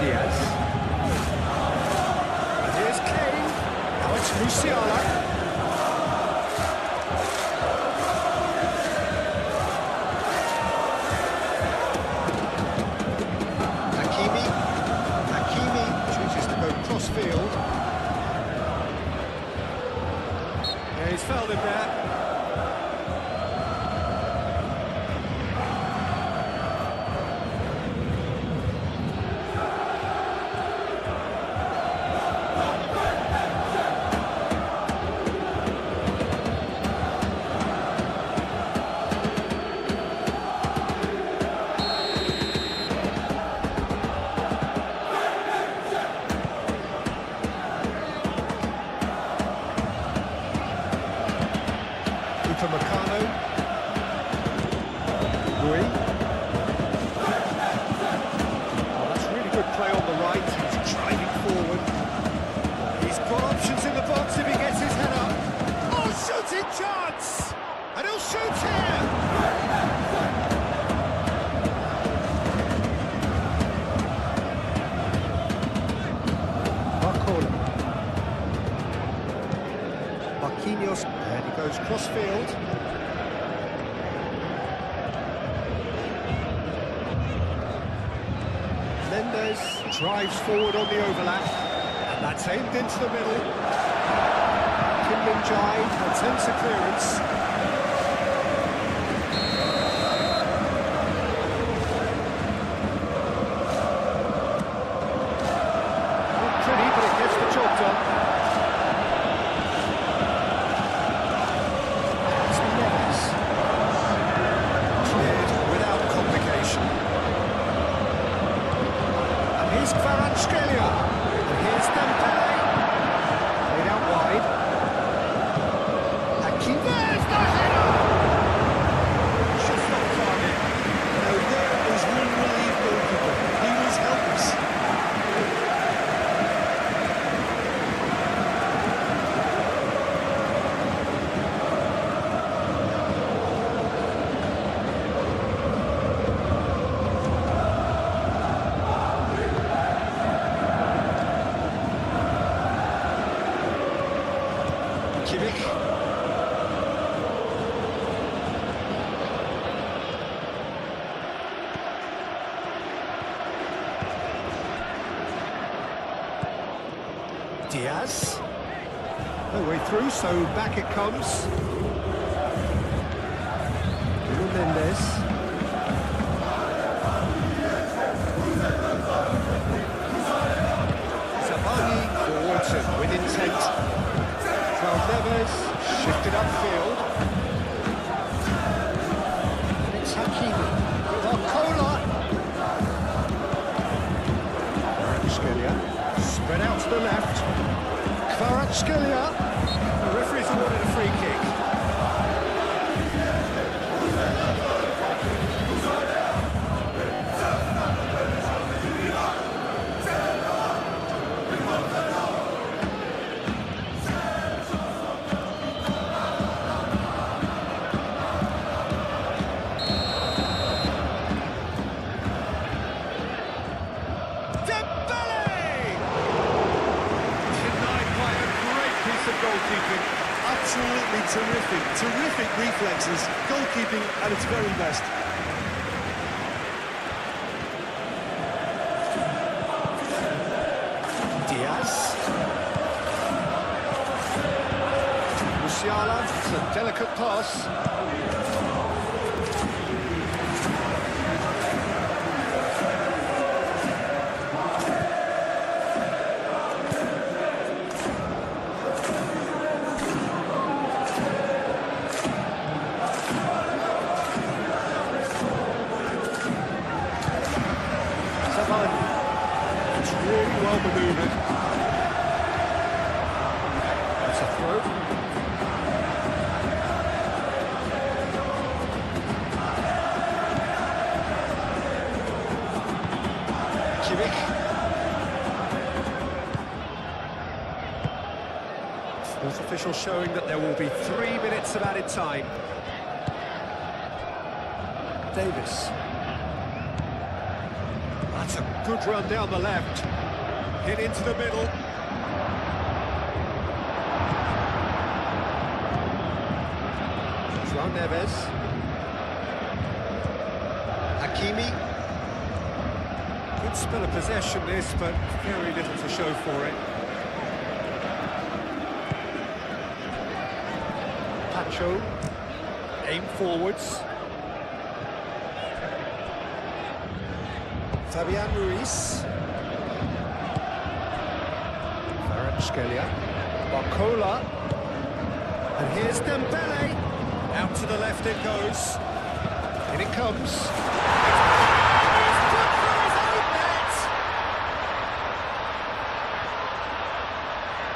Diaz. And here's Kane. Now it's Musiala. Hakimi chooses to go cross-field. Yeah, he's fouled him there. Upamecano. Rui. Oh, that's really good play on the right. He's driving forward. He's got options in the box if he gets his head up. Oh, shooting chance! And he'll shoot here! Barcola. Marquinhos, and he goes cross-field. Mendes drives forward on the overlap, and that's aimed into the middle. Kim Min-jae attempts a clearance. Not pretty, but it gets the job done. Here's Kvaratskhelia, and here's Dembele, laid out wide. Hakimi, there's the header! Just off target. Now there is one relief goalkeeper. He was helpless. Kimmich. Diaz. No way through, so back it comes. Mendes. Zabani forwards with intent. João Neves shifted upfield. And it's Hakimi. Barcola. Kvaratskhelia. Spread out to the left. Kvaratskhelia. The referee's awarded a free kick. Goalkeeping, absolutely terrific reflexes, goalkeeping at its very best. It's a delicate pass. It's really well manoeuvred. That's a throw. Kimmich. Fourth official showing that there will be 3 minutes of added time. Davis. That's a good run down the left. Hit into the middle. João Neves. Hakimi. Good spell of possession this, but very little to show for it. Pacho. Aim forwards. Fabian Ruiz. Kvaratskhelia. Barcola. And here's Dembele. Out to the left it goes. In it comes. He's put through his own net.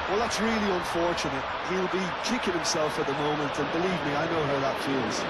Well, that's really unfortunate. He'll be kicking himself at the moment, and believe me, I know how that feels.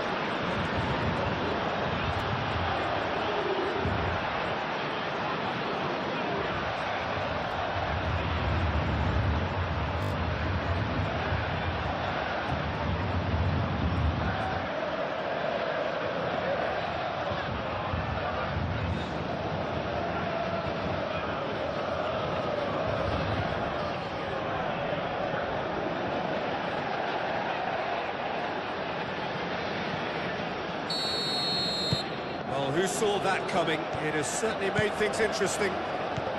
Well, who saw that coming? It has certainly made things interesting.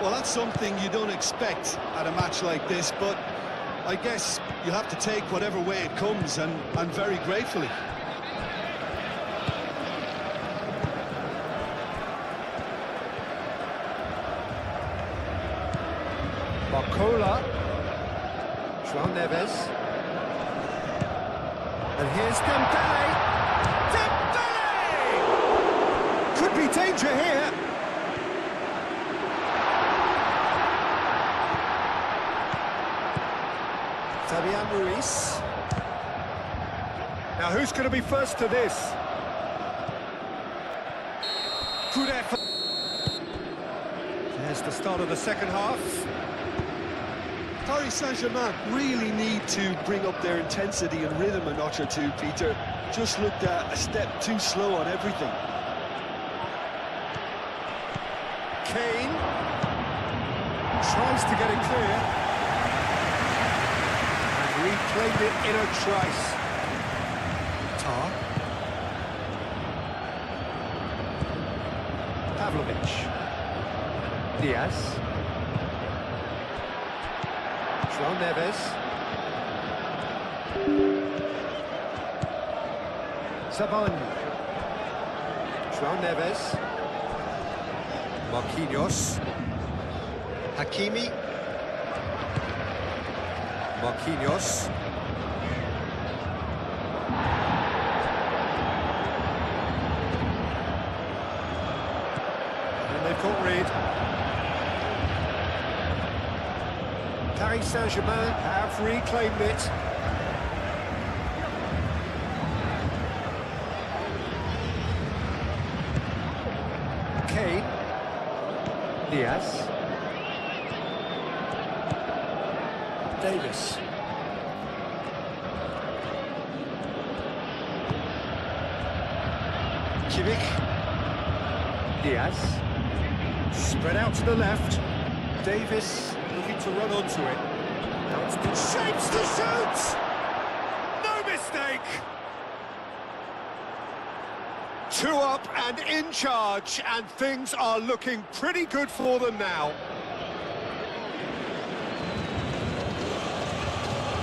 Well, that's something you don't expect at a match like this, but I guess you have to take whatever way it comes, and very gratefully. Barcola. João Neves. And here's Dembele. Dembele! Could be danger here. Fabian Ruiz. Now who's going to be first to this? Good effort. There's the start of the second half. Paris Saint-Germain really need to bring up their intensity and rhythm a notch or two, Peter. Just looked a step too slow on everything. Kane tries to get it clear. And replayed it in a trice. Tar. Pavlovic. Diaz. João Neves. Sabani. João Neves. Marquinhos. Hakimi. Marquinhos. And they've got rid. Paris Saint-Germain have reclaimed it. Kane. Diaz. Davis. Kimmich. Diaz. Spread out to the left. Davis looking to run onto it. Now it's been shapes to shoot! No mistake! 2 up and in charge, and things are looking pretty good for them now.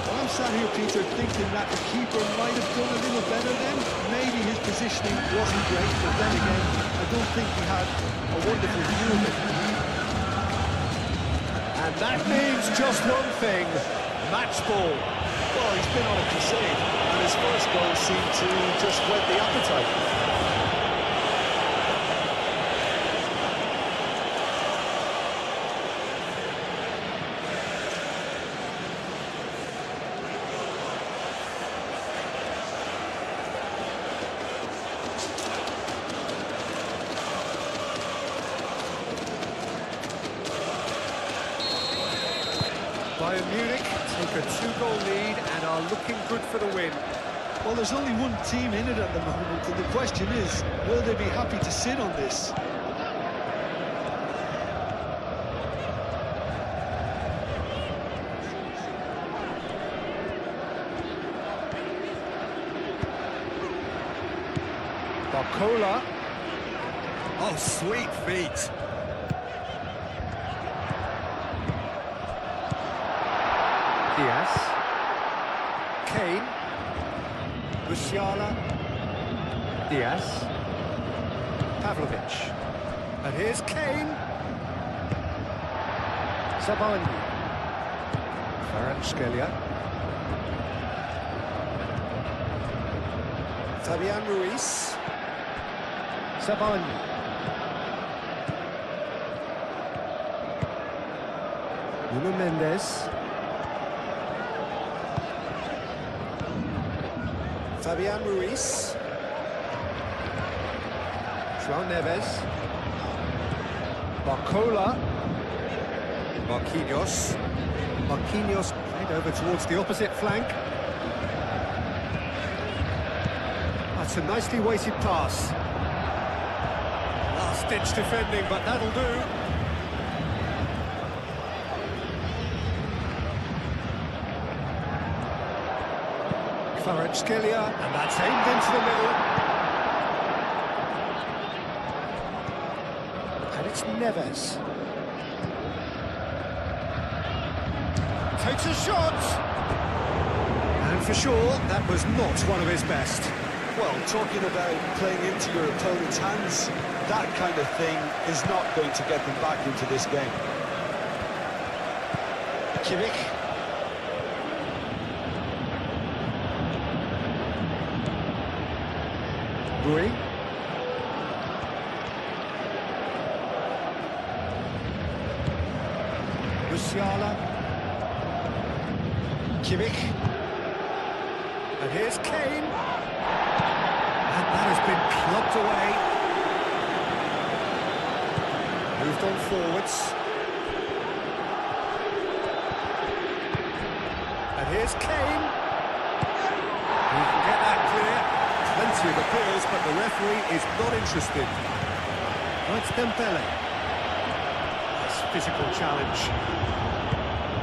Well, I'm sat here, Peter, thinking that the keeper might have done a little better then. Maybe his positioning wasn't great, but then again, I don't think he had a wonderful view of it. And that means just one thing, match ball. Well, he's been on a crusade, and his first goal seemed to just whet the appetite. Bayern Munich take a 2-goal lead and are looking good for the win. Well, there's only one team in it at the moment, and the question is, will they be happy to sit on this? Barcola. Oh, sweet feet. Diaz. Kane. Musiala. Diaz. Pavlovic. And here's Kane. Zabalny. Kvaratskhelia. Fabian Ruiz. Zabalny. Nuno Mendes. Fabian Ruiz. João Neves. Barcola. Marquinhos. Marquinhos played over towards the opposite flank. That's a nicely weighted pass. Last-ditch defending, but that'll do. Kvaratskhelia, and that's aimed into the middle. And it's Neves. Takes a shot! And for sure, that was not one of his best. Well, talking about playing into your opponent's hands, that kind of thing is not going to get them back into this game. Kimmich. Rui. Musiala. Kimmich. And here's Kane. And that has been clubbed away. Moved on forwards. And here's Kane. He can get that clear. Plenty of appeals, but the referee is not interested. Right, Dembele. Nice physical challenge.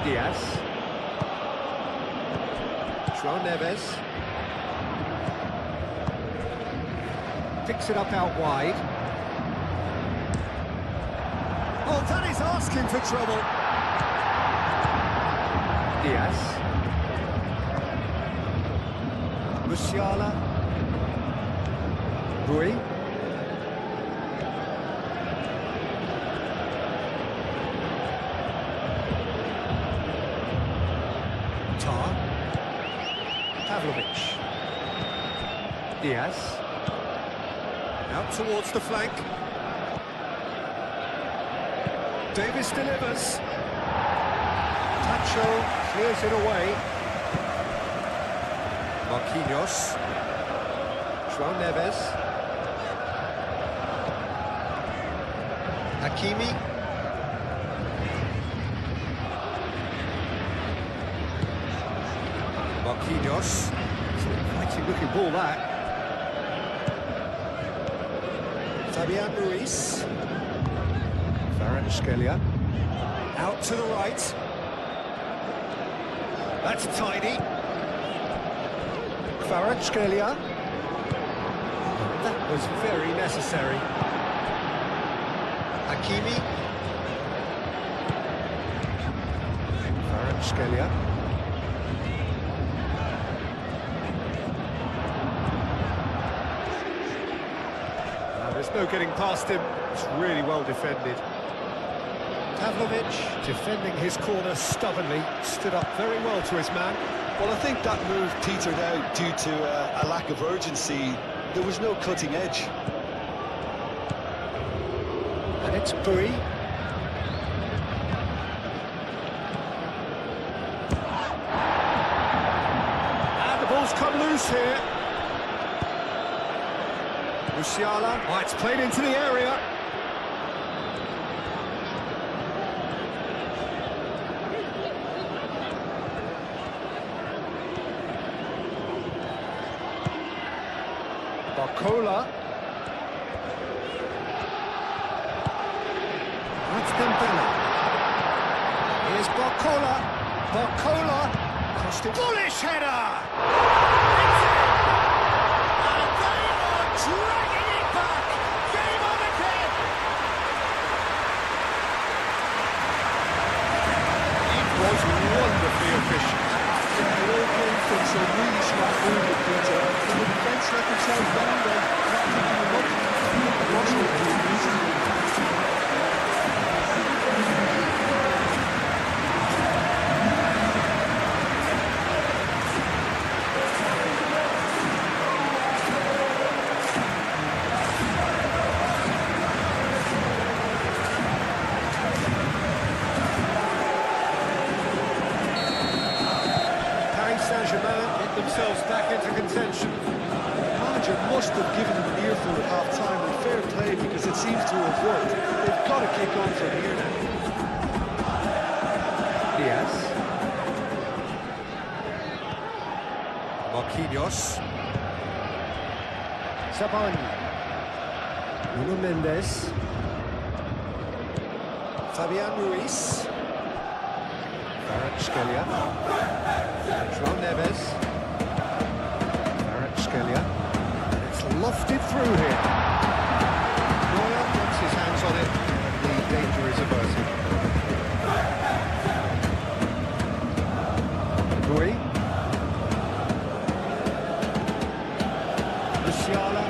Diaz. João Neves. Picks it up out wide. Oh, that is asking for trouble. Diaz. Musiala. Rui. Tar. Pavlovic. Diaz. Out towards the flank. Davis delivers. Tacho clears it away. Marquinhos. João Neves. Hakimi. Marquinhos. It's an exciting looking ball, that. Fabian Ruiz. Kvaratskhelia. Out to the right. That's tidy. Kvaratskhelia. That was very necessary. Hakimi. Kvaratskhelia. no getting past him. It's really well defended. Pavlovic, defending his corner stubbornly, stood up very well to his man. Well, I think that move petered out due to a lack of urgency. There was no cutting edge. And it's Bui. And the ball's come loose here. Musiala, oh, it's played into the area. Barcola. That's Dembele. Here's Barcola. Barcola. Crossed it. Bullish header! It's in! And they are dragging it back! Game on again! It was wonderfully efficient. It all came from some really smart movement, Peter. And the defence let themselves down there, not picking them up. Marshall was easy. Get themselves back into contention. The manager must have given them an earful at half-time, and fair play because it seems to have worked. They've got to kick on from here now. Diaz. Marquinhos. Sabani. Nuno Mendes. Fabian Ruiz. Kvaratskhelia. João Neves. Kvaratskhelia. And it's lofted through here. Neuer gets his hands on it. The danger is averted. Bui. Musiala.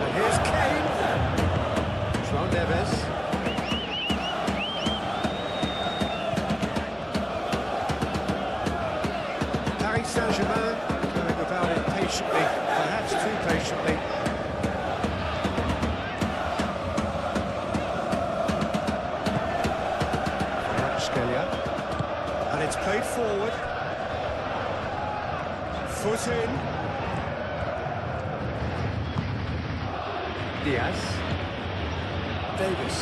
And here's Kane. João Neves. Saint-Germain going about it patiently, perhaps too patiently. Kvaratskhelia. And it's played forward. Foot in. Diaz. Davis.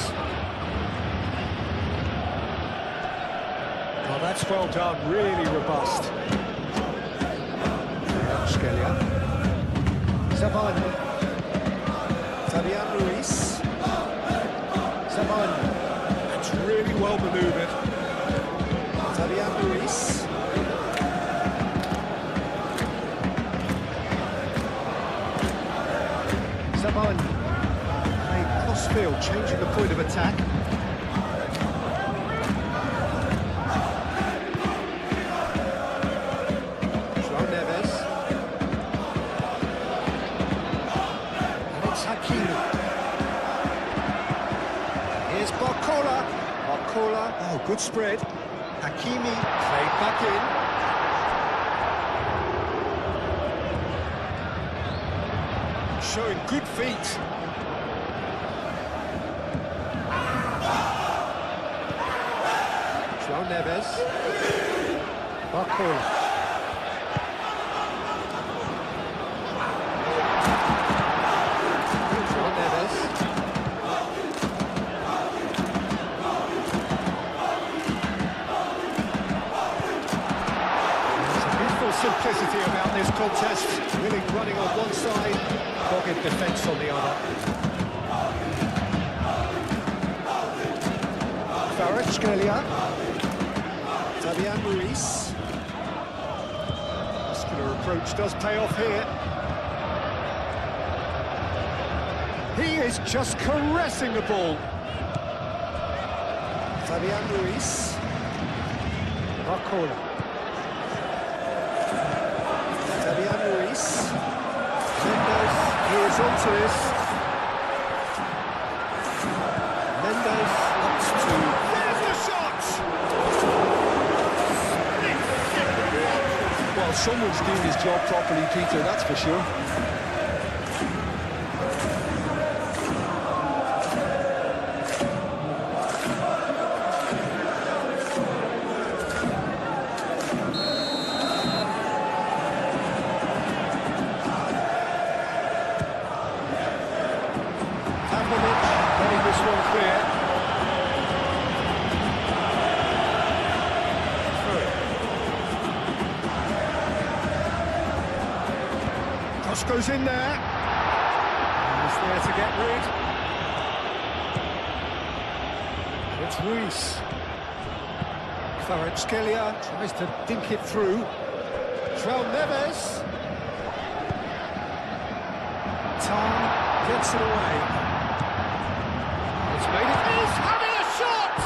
Well, that's well done, really robust. Scalia. Sabani. Fabian Ruiz. Sabani. That's really well manoeuvred. Fabian Ruiz. Sabani. Played cross-field, changing the point of attack. Barcola, oh, good spread. Hakimi played back in. Showing good feet. João Neves. Barcola. Simplicity about this contest, Willing running on one side, dogged defence on the other. Kvaratskhelia. Fabian Ruiz. Muscular approach does pay off here. He is just caressing the ball. Fabian Ruiz. Barcola. Fabian Ruiz. Mendes, who is onto this. Mendes opts to... There's the shot! Well, someone's doing his job properly, Peter, that's for sure. Getting this one clear. Cross goes in there. He's there to get rid. It's Ruiz. Kvaratskhelia tries to dink it through. João Neves. Tar gets it away. It's made it. He's having a shot!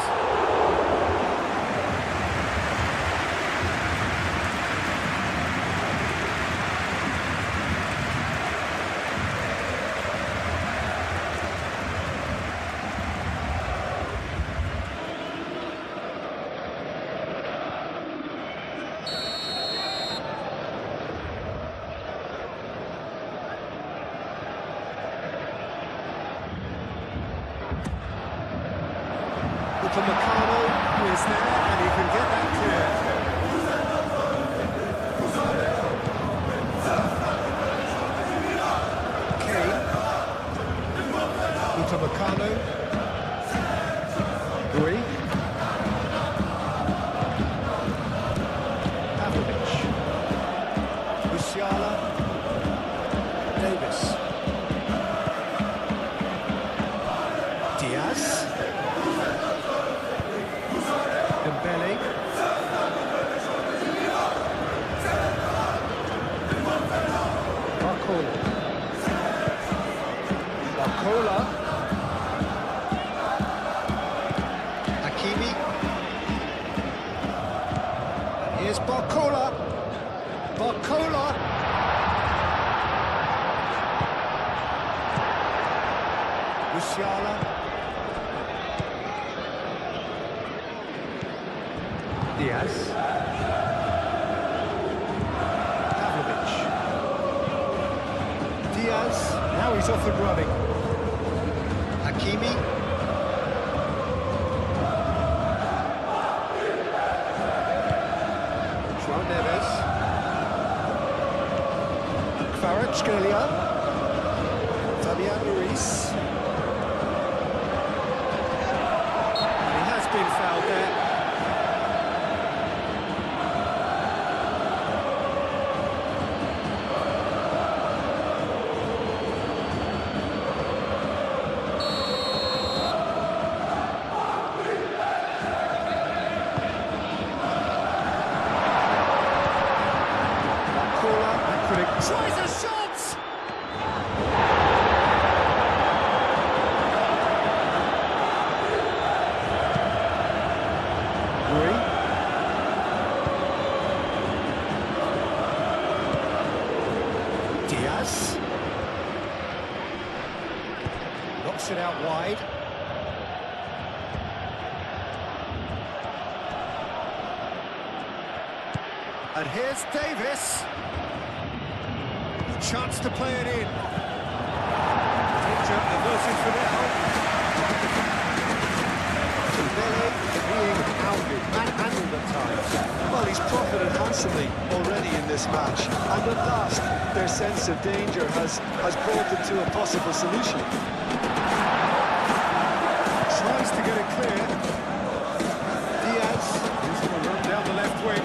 For Meccano, who is there, and he can get that clear. Kane. Into Meccano. Gui. Pavlovic. Musiala. Davis. Diaz. Dembele. Barcola. Hakimi. And here's Barcola. Barcola. Musiala. Diaz. Pavlovic. Diaz. Now he's off and running. Hakimi. João Neves. Kvaratskhelia. Fabian Ruiz. He has been fouled there. Tries a shot! Gui. Diaz. Knocks it out wide. And here's Davis. Chance to play it in. Danger averted for now. Dembele being manhandled at times. Well, he's profited handsomely already in this match, and at last their sense of danger has brought them to a possible solution. Tries to get it clear. Diaz, who's going to run down the left wing.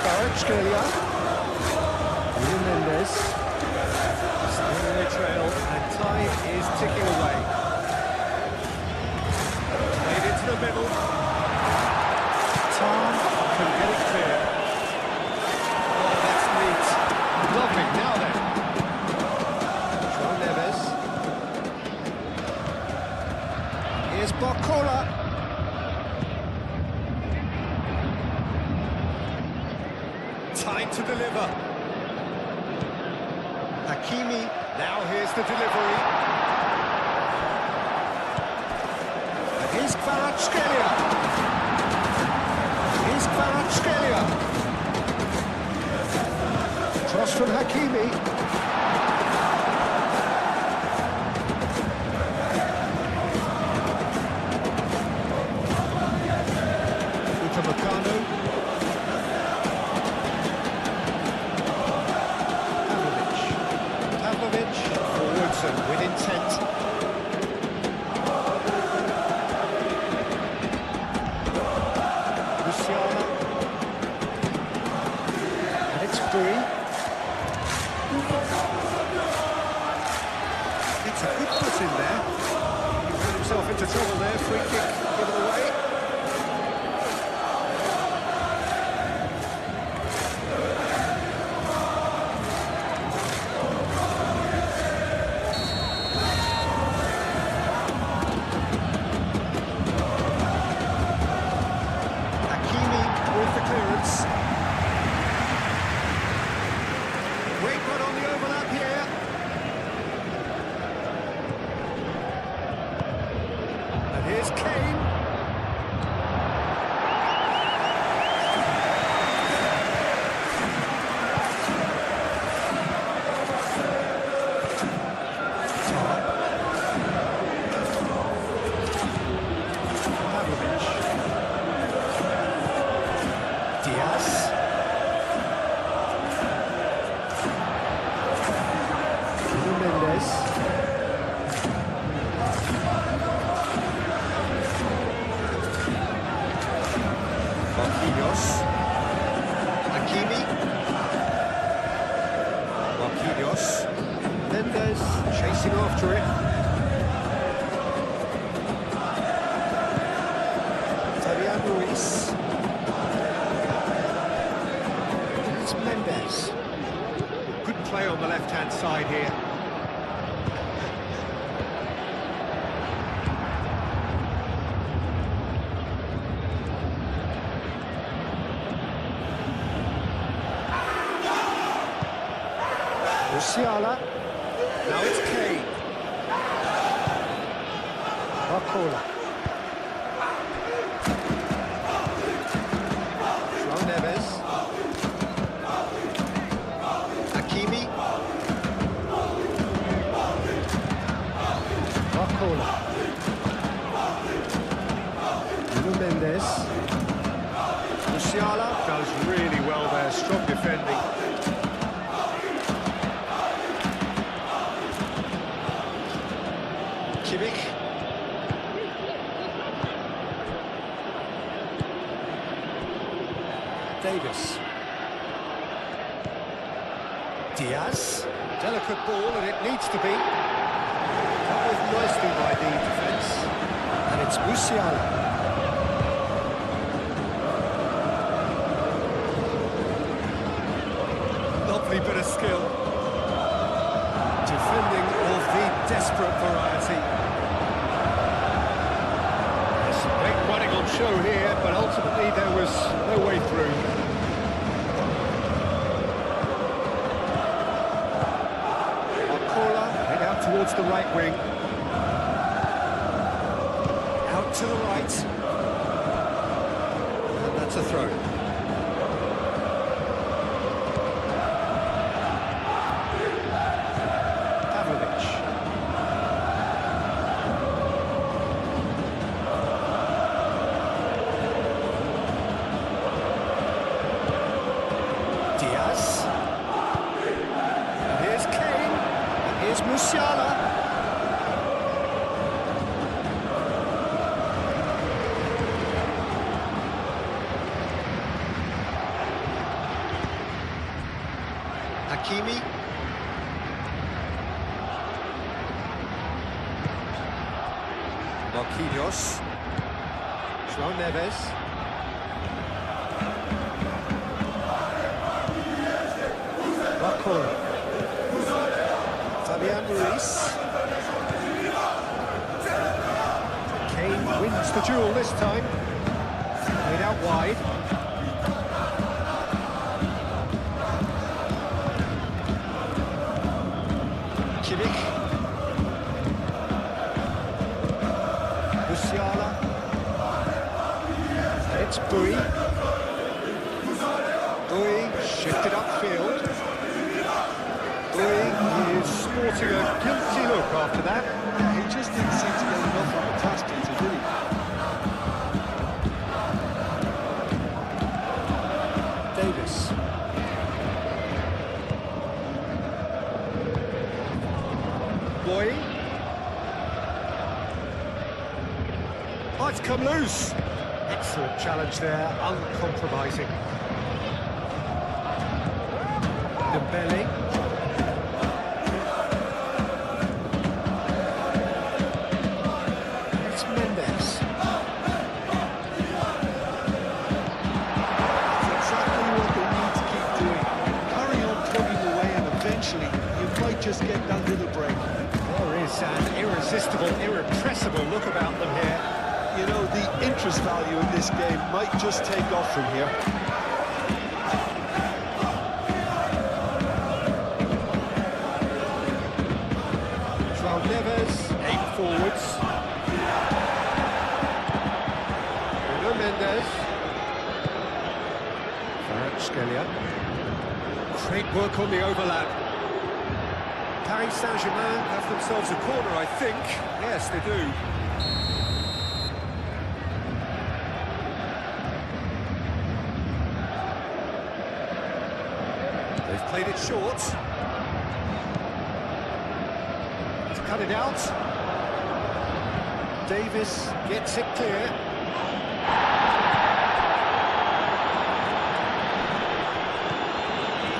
Kvaratskhelia. Mendes. Still in the trail, and time is ticking away. Played into the middle. Tar can get it clear. Here's Barcola. Time to deliver. Hakimi. Now here's the delivery. And here's Kvaratskhelia. Here's Kvaratskhelia. Cross from Hakimi. With intent. Luciano. And it's free. It's a good put in there. He got himself into trouble there. Free kick given away. Great run on the overlap here. And here's Kane. Diaz. Marquinhos. Hakimi. Marquinhos. Mendes chasing after it. Fabian Ruiz. It's Mendes. Good play on the left-hand side here. Musiala. Now it's Kane. Barcola. João Neves. Hakimi. Barcola. Nuno Mendes. Musiala does really well there, strong defending. Kimmich. Davis. Diaz. Delicate ball, and it needs to be. That was nicely by the defence. And it's Musiala. Lovely bit of skill. Defending of the desperate variety. There's some great running on show here, but ultimately there was no way through. Barcola head out towards the right wing. Out to the right. And that's a throw. Diaz. And here's Kane. And here's Musiala. Hakimi. Marquinhos. João Neves. Barcola. Fabian Ruiz. Kane. Wins the duel this time. Played out wide. Kimmich. Musiala. It's Bui. Bui shifted upfield. Bui is sporting a guilty look after that. He just didn't seem to get enough of the task, did he? Davis. Boy. Oh, it's come loose. Excellent challenge there, uncompromising. Dembele. It's Mendes. That's exactly what they need to keep doing. Carry on plugging away and eventually you might just get that little break. There is an irresistible, irrepressible look about them here. You know, the interest value in this game might just take off from here. João Neves, 8 forwards. Bruno Mendes. Kvaratskhelia. Great work on the overlap. Paris Saint-Germain have themselves a corner, I think. Yes, they do. They've played it short. To cut it out. Davis gets it clear.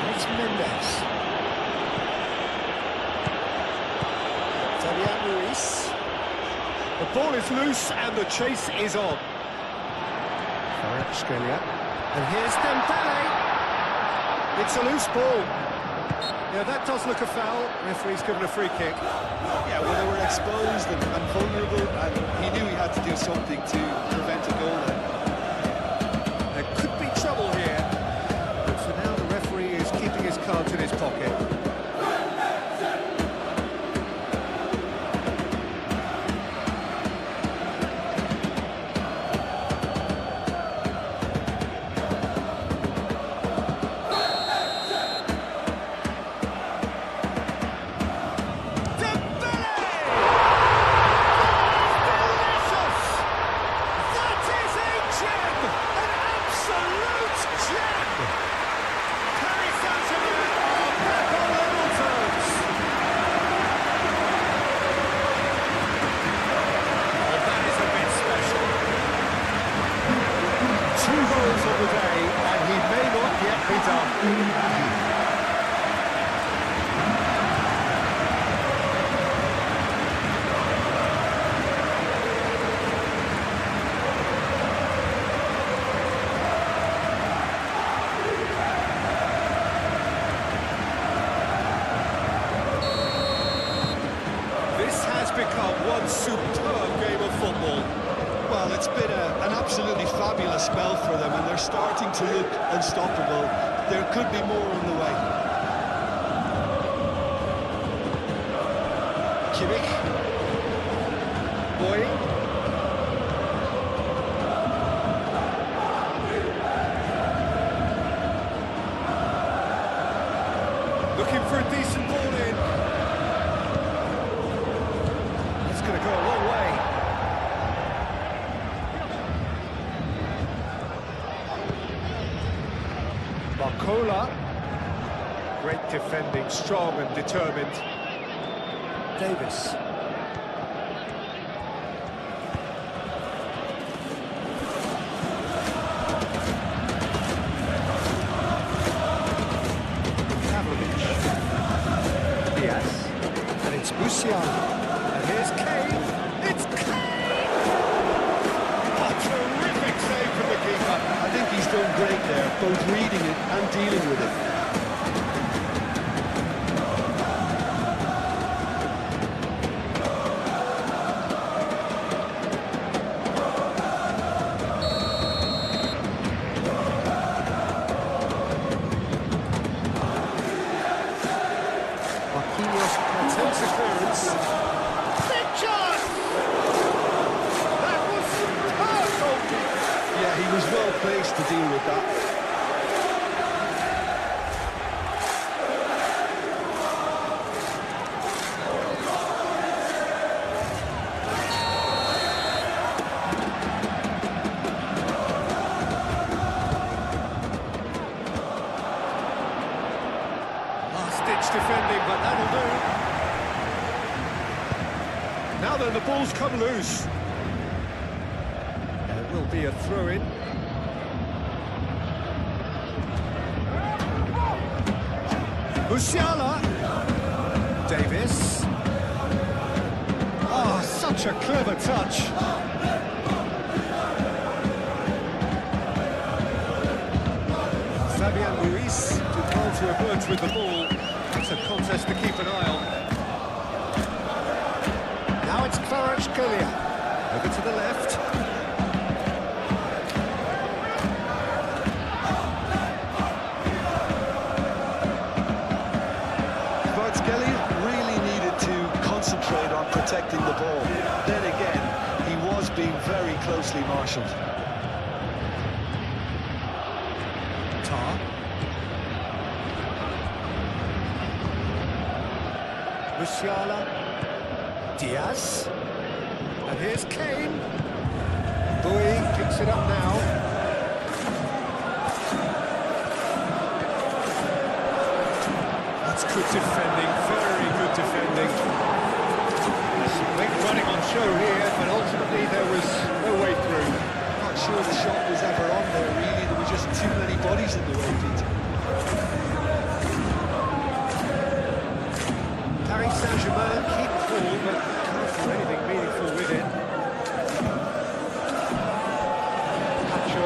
It's Mendes. Fabian Ruiz. The ball is loose and the chase is on. Kvaratskhelia. And here's Dembele. It's a loose ball. Yeah, that does look a foul. Referee's given a free kick. Yeah, well, they were exposed and vulnerable, and he knew he had to do something to prevent a goal then. There could be trouble here. But for now, the referee is keeping his cards in his pocket. Become one superb game of football. Well, it's been an absolutely fabulous spell for them, and they're starting to look unstoppable. There could be more on the way. Kimmich. Boy. Looking for a decent ball in. Going to go a long way. Barcola. Great defending, strong and determined. Davis. Pavlovic. Diaz. And it's Musiala. And here's Kane. It's Kane! A terrific save from the keeper. I think he's done great there, both reading it and dealing with it. Intense clearance. Big chance! That was superb goalkeeping. Yeah, he was well placed to deal with that. Last-ditch defending, but that'll do. Now then, the ball's come loose. There will be a throw-in. Musiala. Davis. Oh, such a clever touch. Fabian Ruiz did well to emerge with the ball. It's a contest to keep an eye on. Now it's Kvaratskhelia. Over to the left. Kvaratskhelia really needed to concentrate on protecting the ball. Then again, he was being very closely marshalled. Tar. Musiala. Diaz. And here's Kane. Bowie picks it up now. That's good defending, very good defending. There's some big running on show here, but ultimately there was no way through. Not sure the shot was ever on there, really. There were just too many bodies in the way, Peter. Paris Saint-Germain keep the ball, but can't do anything meaningful with it. Pacho.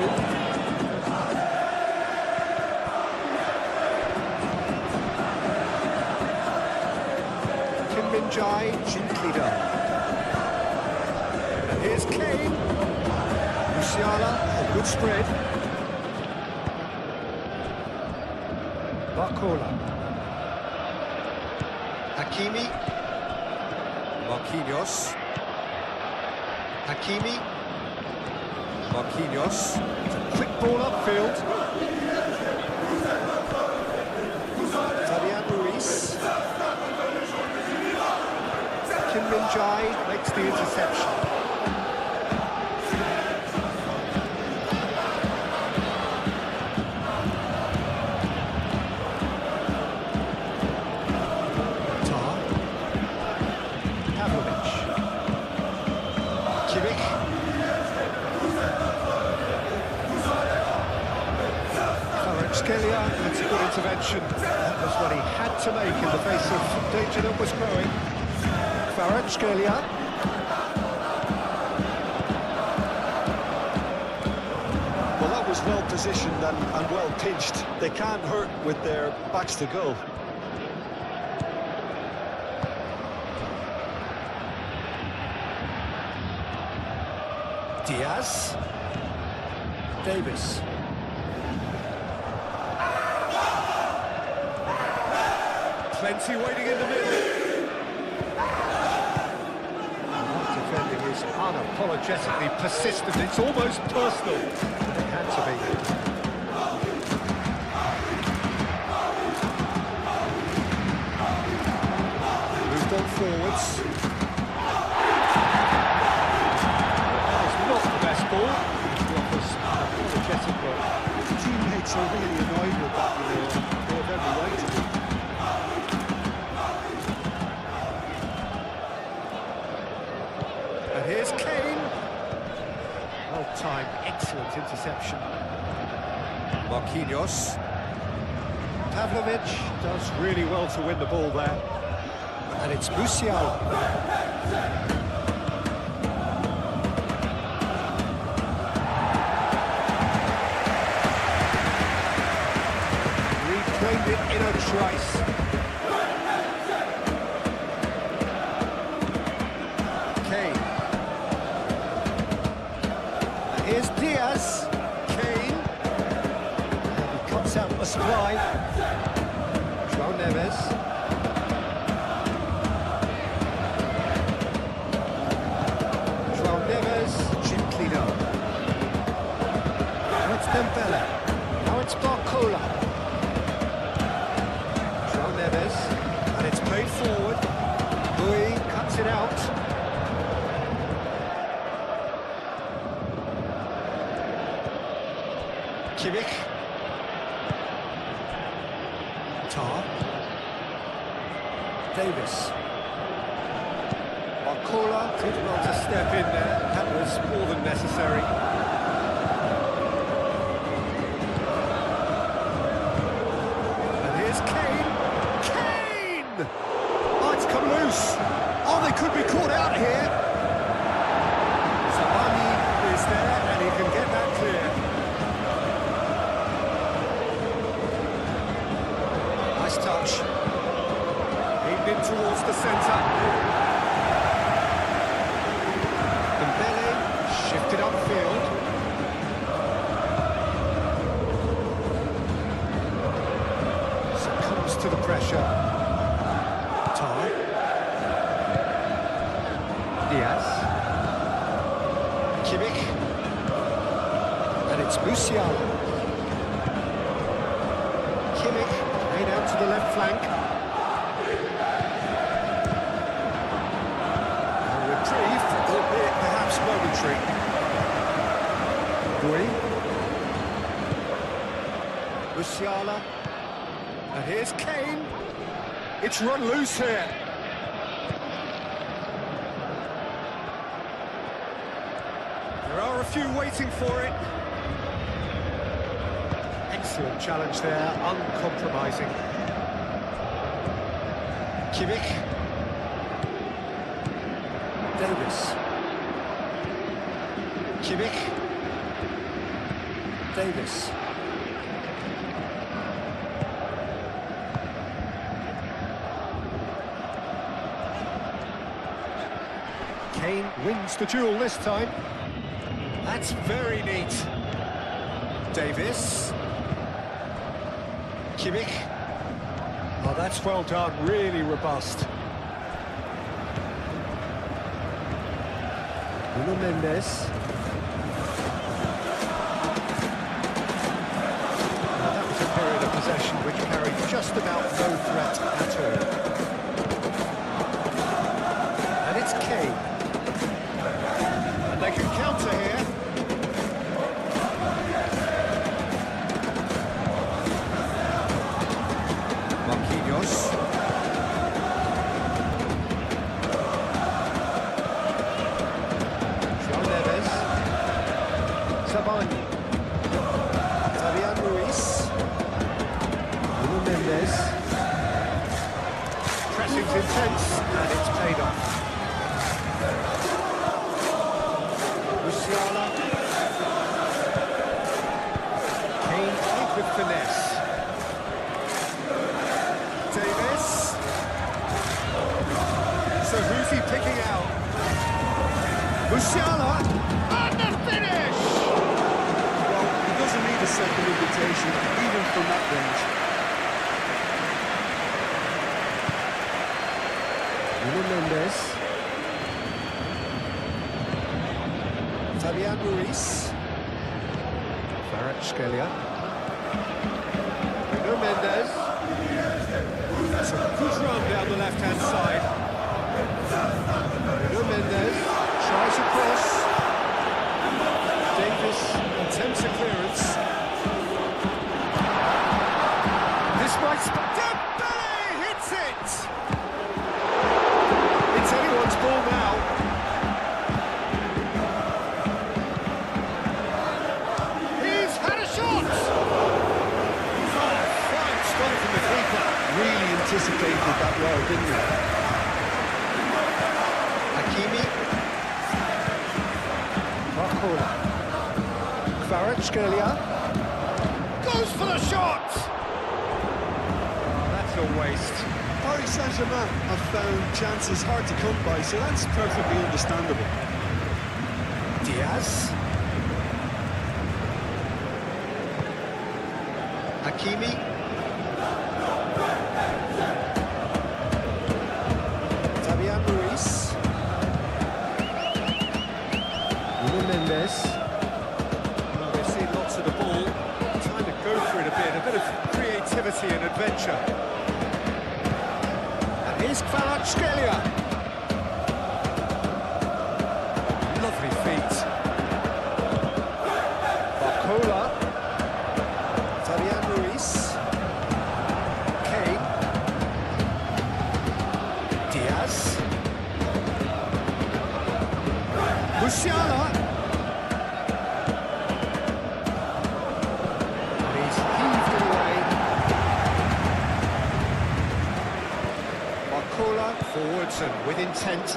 Kim Min-jae, gently done. And here's Kane. Musiala, a good spread. Barcola. Hakimi. Marquinhos. Hakimi. Marquinhos. Quick ball upfield. Fabian Ruiz. Kim Min-jae makes the interception. Kvaratskhelia, that's a good intervention. That was what he had to make in the face of danger that was growing. Kvaratskhelia. Well, that was well positioned and well pitched. They can't hurt with their backs to goal. Diaz. Davis. Plenty waiting in the middle. That defending is unapologetically persistent. It's almost personal. It had to be. Moved on forwards. That is not the best ball. It offers unapologetic work. His teammates are really annoyed with that, you know. They have every right to be. And here's Kane. Well-timed, excellent interception. Marquinhos. Pavlovic does really well to win the ball there. And it's Musiala. Reclaimed it in a trice. Here's Diaz. Kane. He cuts out the supply. João Neves. Kimmich. Tar. Davis. Barcola did well to step in there. That was more than necessary. And here's Kane. Kane! Oh, it's come loose. Oh, they could be caught out here. Savani is there, and he can get that clear. Nice touch. Aimed in towards the centre. Dembele shifted upfield. Succumbs to the pressure. Tar. Diaz. Kimmich. And it's Musiala. Kimmich made out to the left flank. A reprieve, albeit perhaps momentary. Gui. Musiala. And here's Kane. It's run loose here. There are a few waiting for it. Excellent challenge there, uncompromising. Kimmich. Davis. Kimmich. Davis. Kane wins the duel this time. That's very neat. Davis. Kimmich. Oh, that's well done, really robust. Nuno Mendes. Now that was a period of possession which carried just about no threat at all. And it's Kane. And they can counter here. Savani. Fabian Ruiz. Nuno Mendes. Pressing's intense, and it's paid off. Musiala. Kane played with finesse. Davis. So who's he picking out? Musiala. And the finish! Well, he doesn't need a second invitation, even from that range. Nuno Mendes. Fabian Ruiz. Kvaratskhelia. Nuno Mendes. That's a good run down the left-hand side. Nuno Mendes tries across. Davis attempts a clearance. This might... Dembele hits it! It's anyone's ball now. He's had a shot! Oh, fine strike from the keeper. Really anticipated that well, didn't he? Hakimi. Barcola. Kvaratskhelia. Goes for the shot! That's a waste. Paris Saint-Germain have found chances hard to come by, so that's perfectly understandable. Diaz. Hakimi. Fabian Ruiz. Nuno Mendes. Well, they've seen lots of the ball. Time to go for it a bit of creativity and adventure. And here's Kvaratskhelia. Lovely feet. Barcola. Musiala. And he's heaved it away. Barcola forwards and with intent.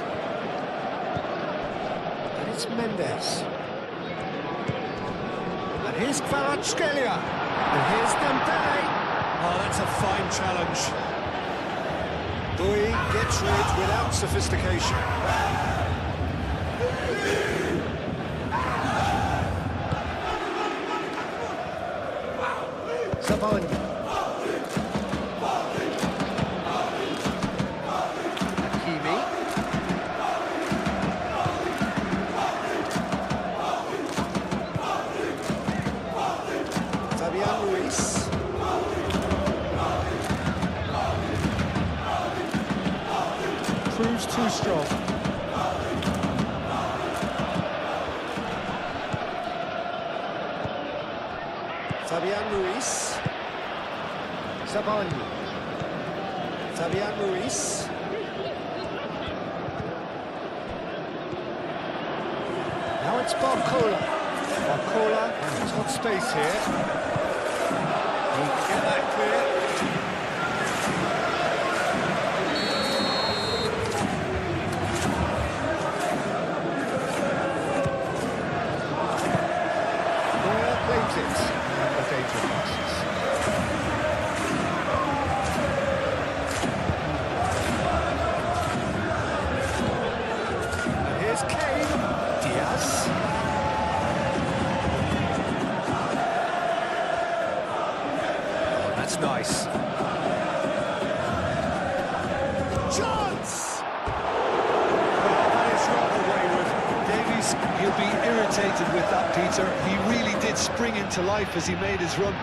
And it's Mendes. And here's Kvaratskhelia. And here's Dembele. Oh, that's a fine challenge. Dui gets rid without sophistication. Zabani. Hakimi. Fabian Ruiz. Proves too strong. Fabian Ruiz. Zabani. Fabian Ruiz. Now it's Barcola. Barcola has got space here. He can get that clear. And here's Kane. Diaz. Oh, that's nice. Chance! Well, that is rather wayward. Davies, you'll be irritated with that, Peter. He really did spring into life as he made his run.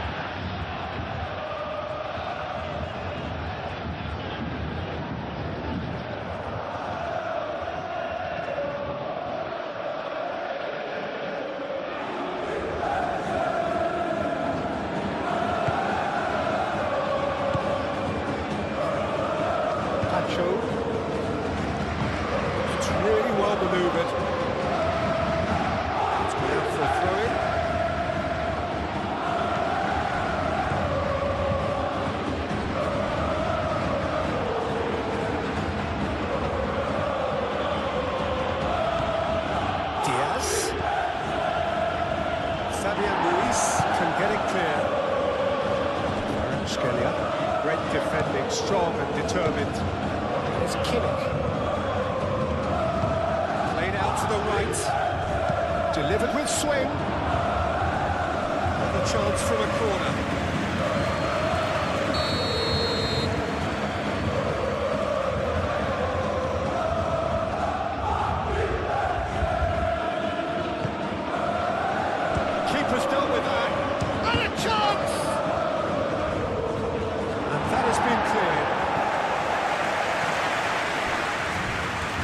It's really well manoeuvred. It's going out for a throw-in. Diaz. Fabian Ruiz can get it clear. Kvaratskhelia. Great defending, strong and determined. It's Kimmich. Played out to the right. Delivered with swing. Another chance from a corner. Keeper's dealt with that. And a chance! And that has been cleared.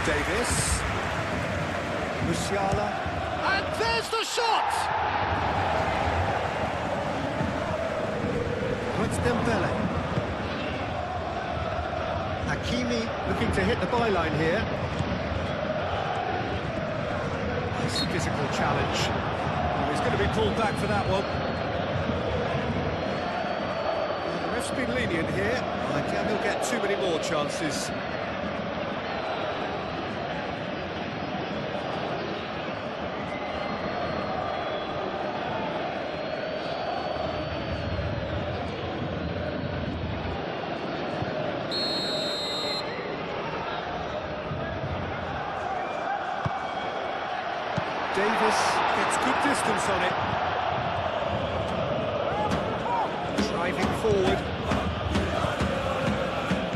Davis. Musiala. And there's the shot! It's Dembele. Hakimi looking to hit the byline here. Nice physical challenge. Oh, he's going to be pulled back for that one. Well, the ref's been lenient here. I doubt he'll get too many more chances. Davis gets good distance on it. Driving forward.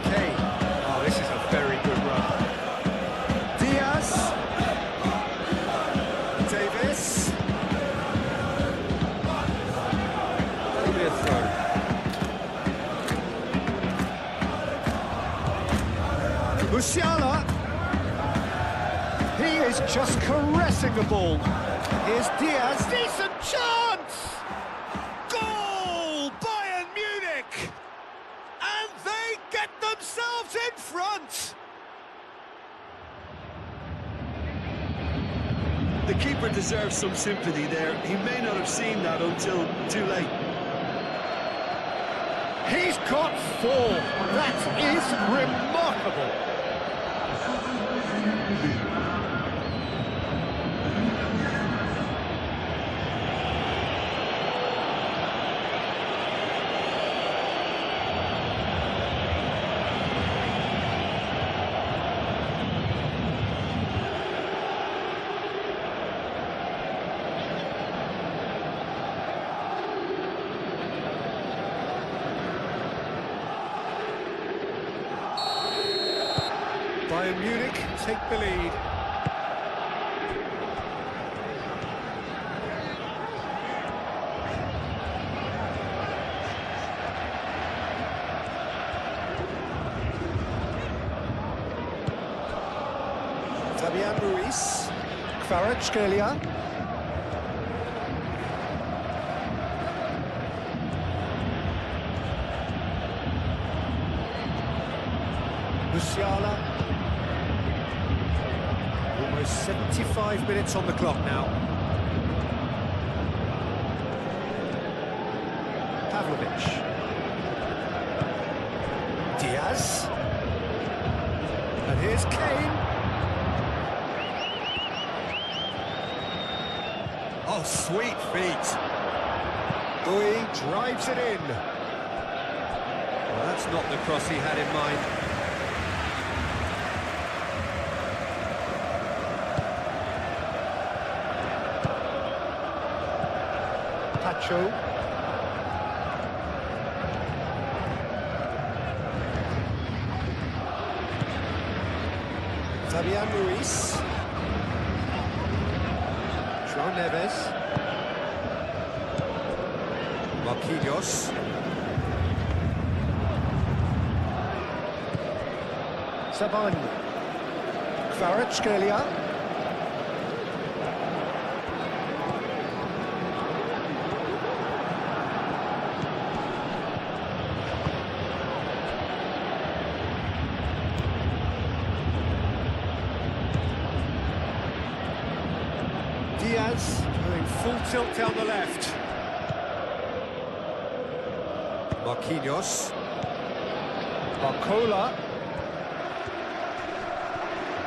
Kane. Oh, this is a very good run. Diaz. Davis. That'll be a throw. Musiala. He is just caressing the ball. Here's Diaz. Decent chance! Goal! Bayern Munich! And they get themselves in front! The keeper deserves some sympathy there. He may not have seen that until too late. He's got 4. That is remarkable. Bayern Munich take the lead. Fabian Ruiz, Kvaratskhelia. Musiala. Almost 75 minutes on the clock now. Pavlovic. Diaz. And here's Kane. Oh, sweet feet. Dui drives it in. Well, that's not the cross he had in mind. Pacho. Fabian Ruiz. João Neves. Marquinhos. Saban. Kvaratskhelia. Diaz going full tilt down the left. Marquinhos. Barcola.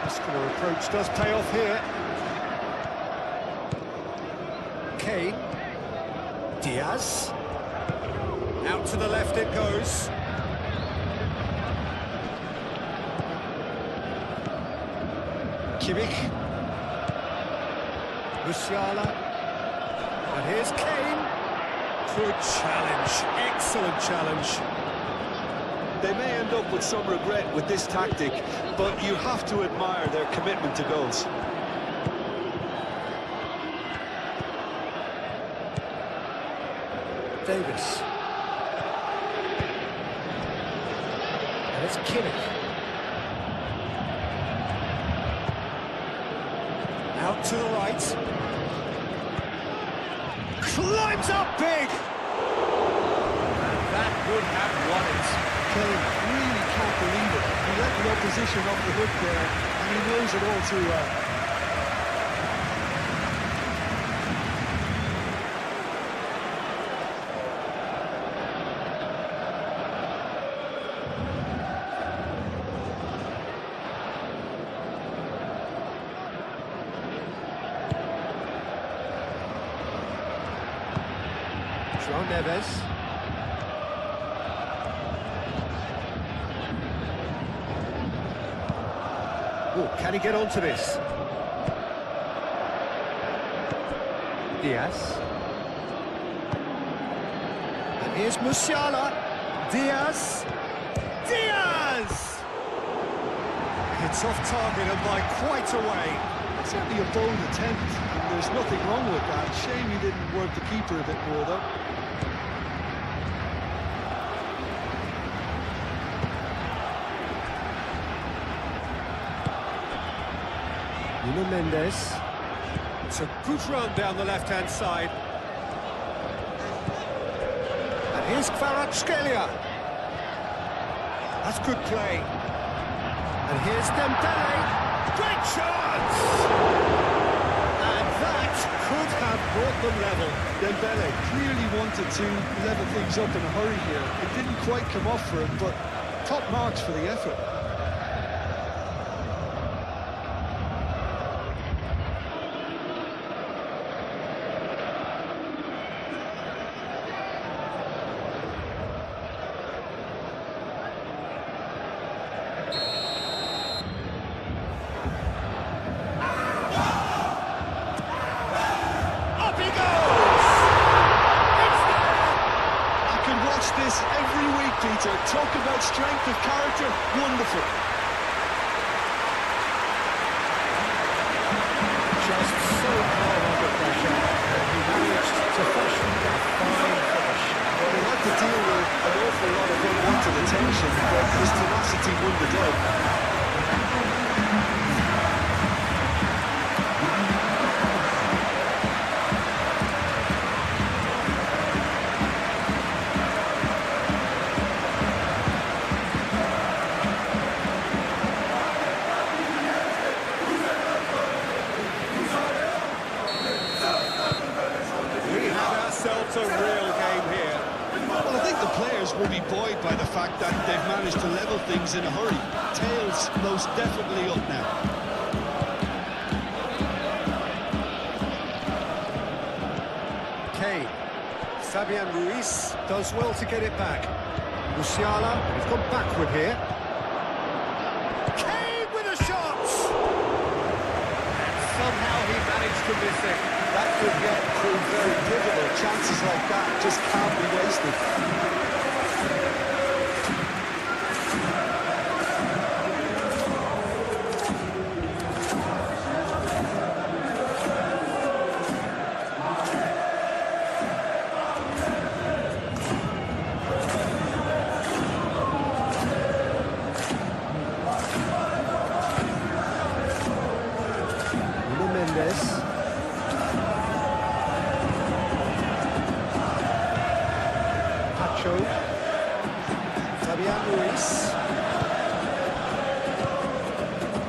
Muscular approach does pay off here. Kane. Diaz. Out to the left it goes. Kimmich. Musiala. And here's Kane. Good challenge, excellent challenge. They may end up with some regret with this tactic, but you have to admire their commitment to goals. Davis. And it's Kimmich. Out to the right. Climbs up big! And that would have won it. Kane really can't believe it. He let the opposition off the hook there, and he knows it all too well. João Neves. Oh, can he get onto this? Diaz. And here's Musiala. Diaz. Diaz! It's off target and by quite a way. It's certainly a bold attempt, and there's nothing wrong with that. Shame he didn't work the keeper a bit more, though. Nuno Mendes. It's a good run down the left-hand side. And here's Kvaratskhelia. That's good play. And here's Dembele. Great chance! And them level. Dembele clearly wanted to level things up in a hurry here. It didn't quite come off for him, but top marks for the effort. This every week, Peter. Talk about strength of character. Wonderful. Just so calm under pressure, and he managed to fashion a fine finish. Well, he had to deal with an awful lot of unwanted attention, but his tenacity won the day. A real game here. Well, I think the players will be buoyed by the fact that they've managed to level things in a hurry. Tails most definitely up now. Kane. Fabian Ruiz does well to get it back. Musiala, he's gone backward here. Kane with a shot! And somehow he managed to miss it. That could get proved very pivotal. Chances like that just can't be wasted. Fabian Ruiz.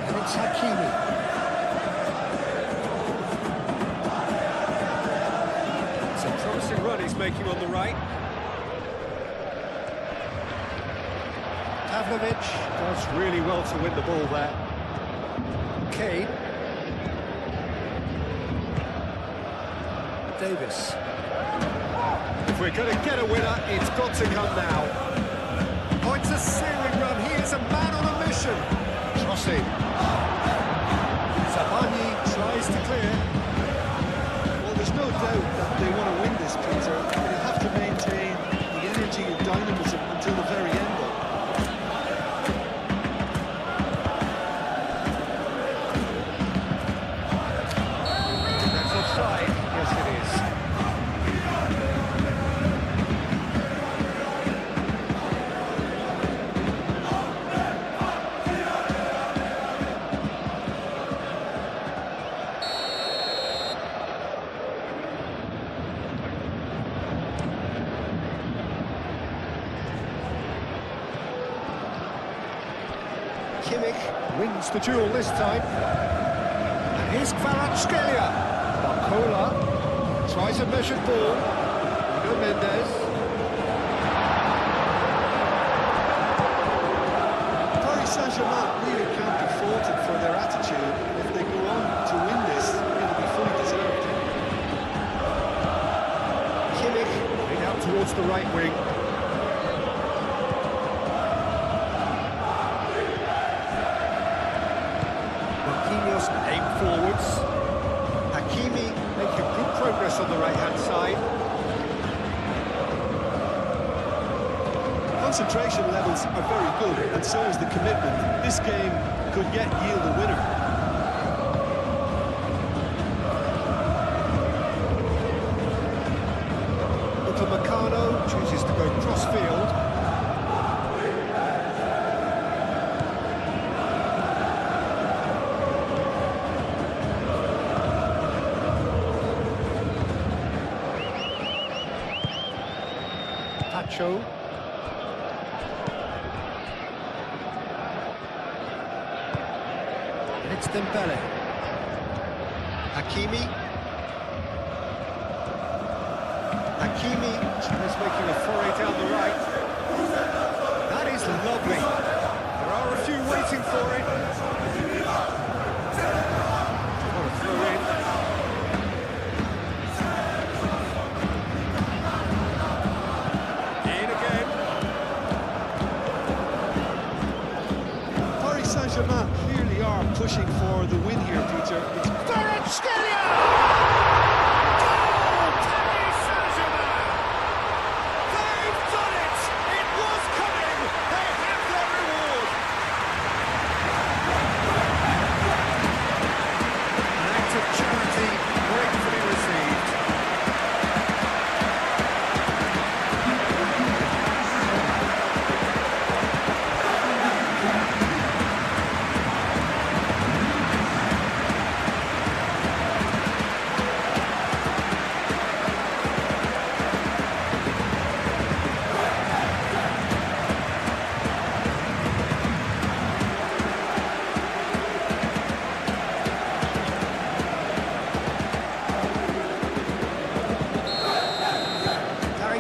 And it's Hakimi. It's a promising run he's making on the right. Pavlovic does really well to win the ball there. Kane. Davis. If we're going to get a winner, it's got to come now. Oh, it's a searing run. He is a man on a mission. Rossi. Zabani tries to clear. Well, there's no doubt that they want to win this, Peter. They have to maintain the energy and dynamism until the very end. That's offside. Yes, it is. Kimmich wins the duel this time. And here's Kvaratskhelia. Barcola tries a measured ball. Nuno Mendes. Paris Saint-Germain really can't be faulted for their attitude. If they go on to win this, it'll be fully deserved. Kimmich played out towards the right wing. Aim forwards. Hakimi making good progress on the right-hand side. Concentration levels are very good, and so is the commitment. This game could yet yield a winner. Upamecano chooses to go cross-field. Pacho. And it's Dembele. Hakimi. Hakimi is making a foray down the right. That is lovely. There are a few waiting for it. What a throw in. In again. Paris Saint-Germain clearly are pushing for the win here, Peter. It's Kvaratskhelia! Goal! Paris Saint-Germain! They've done it! It was coming! They have their reward! An act of charity gratefully received.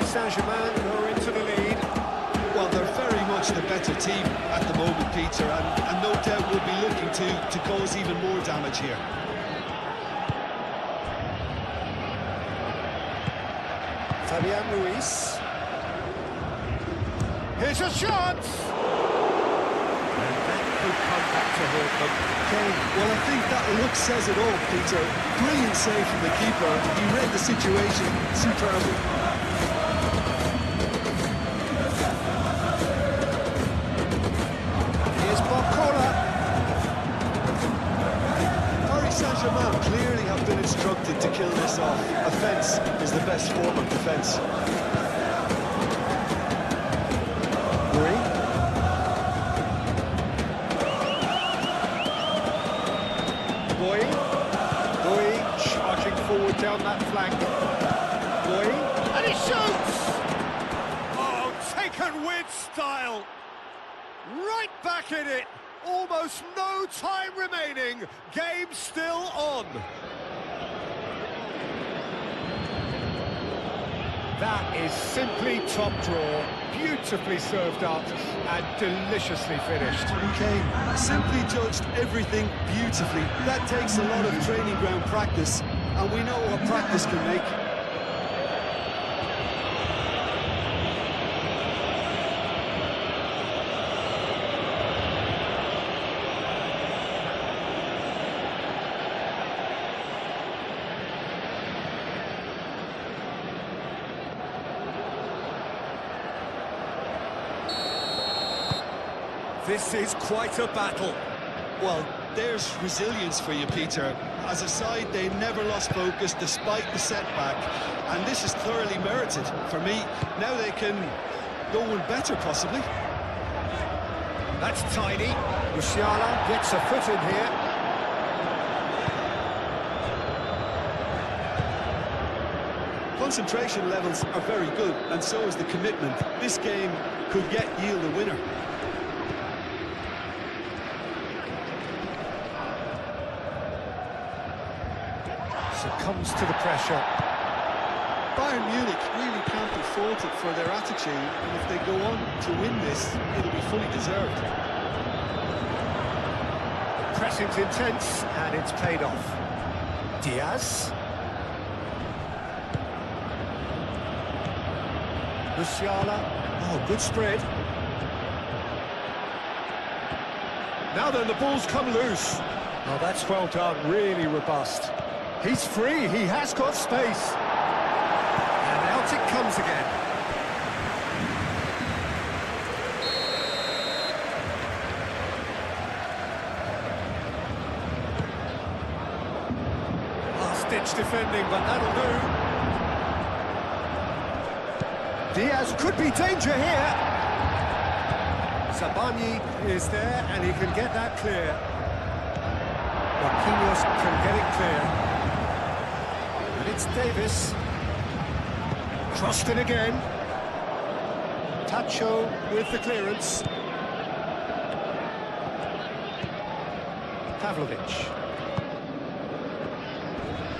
Saint-Germain are into the lead. Well, they're very much the better team at the moment, Peter, and no doubt will be looking to cause even more damage here. Fabian Ruiz. Here's a shot! And that could come back to haunt them. Okay, well, I think that look says it all, Peter. Brilliant save from the keeper. He read the situation superbly. Saint-Germain clearly have been instructed to kill this off. Offence is the best form of defence. Green. Boy charging forward down that flank. Boy, and he shoots! Oh, taken with style! Right back in it! Almost no time remaining. Game still on. That is simply top draw. Beautifully served up and deliciously finished. Okay, simply judged everything beautifully. That takes a lot of training ground practice, and we know what practice can make. This is quite a battle. Well, there's resilience for you, Peter. As a side, they never lost focus despite the setback, and this is thoroughly merited for me. Now they can go one better, possibly. That's tiny. Musiala gets a foot in here. Concentration levels are very good, and so is the commitment. This game could yet yield a winner. Succumbs to the pressure. Bayern Munich really can't be faulted for their attitude, and if they go on to win this, it'll be fully deserved. The pressing's intense, and it's paid off. Diaz. Musiala. Oh, good spread. Now then, the ball's come loose. Oh, that's well done, really robust. He's free, he has got space. And out it comes again. Last-ditch defending, but that'll do. Diaz could be danger here. Sabani is there, and he can get that clear. Marquinhos can get it clear. And it's Davis. Crossed in again. Tacho with the clearance. Pavlovic.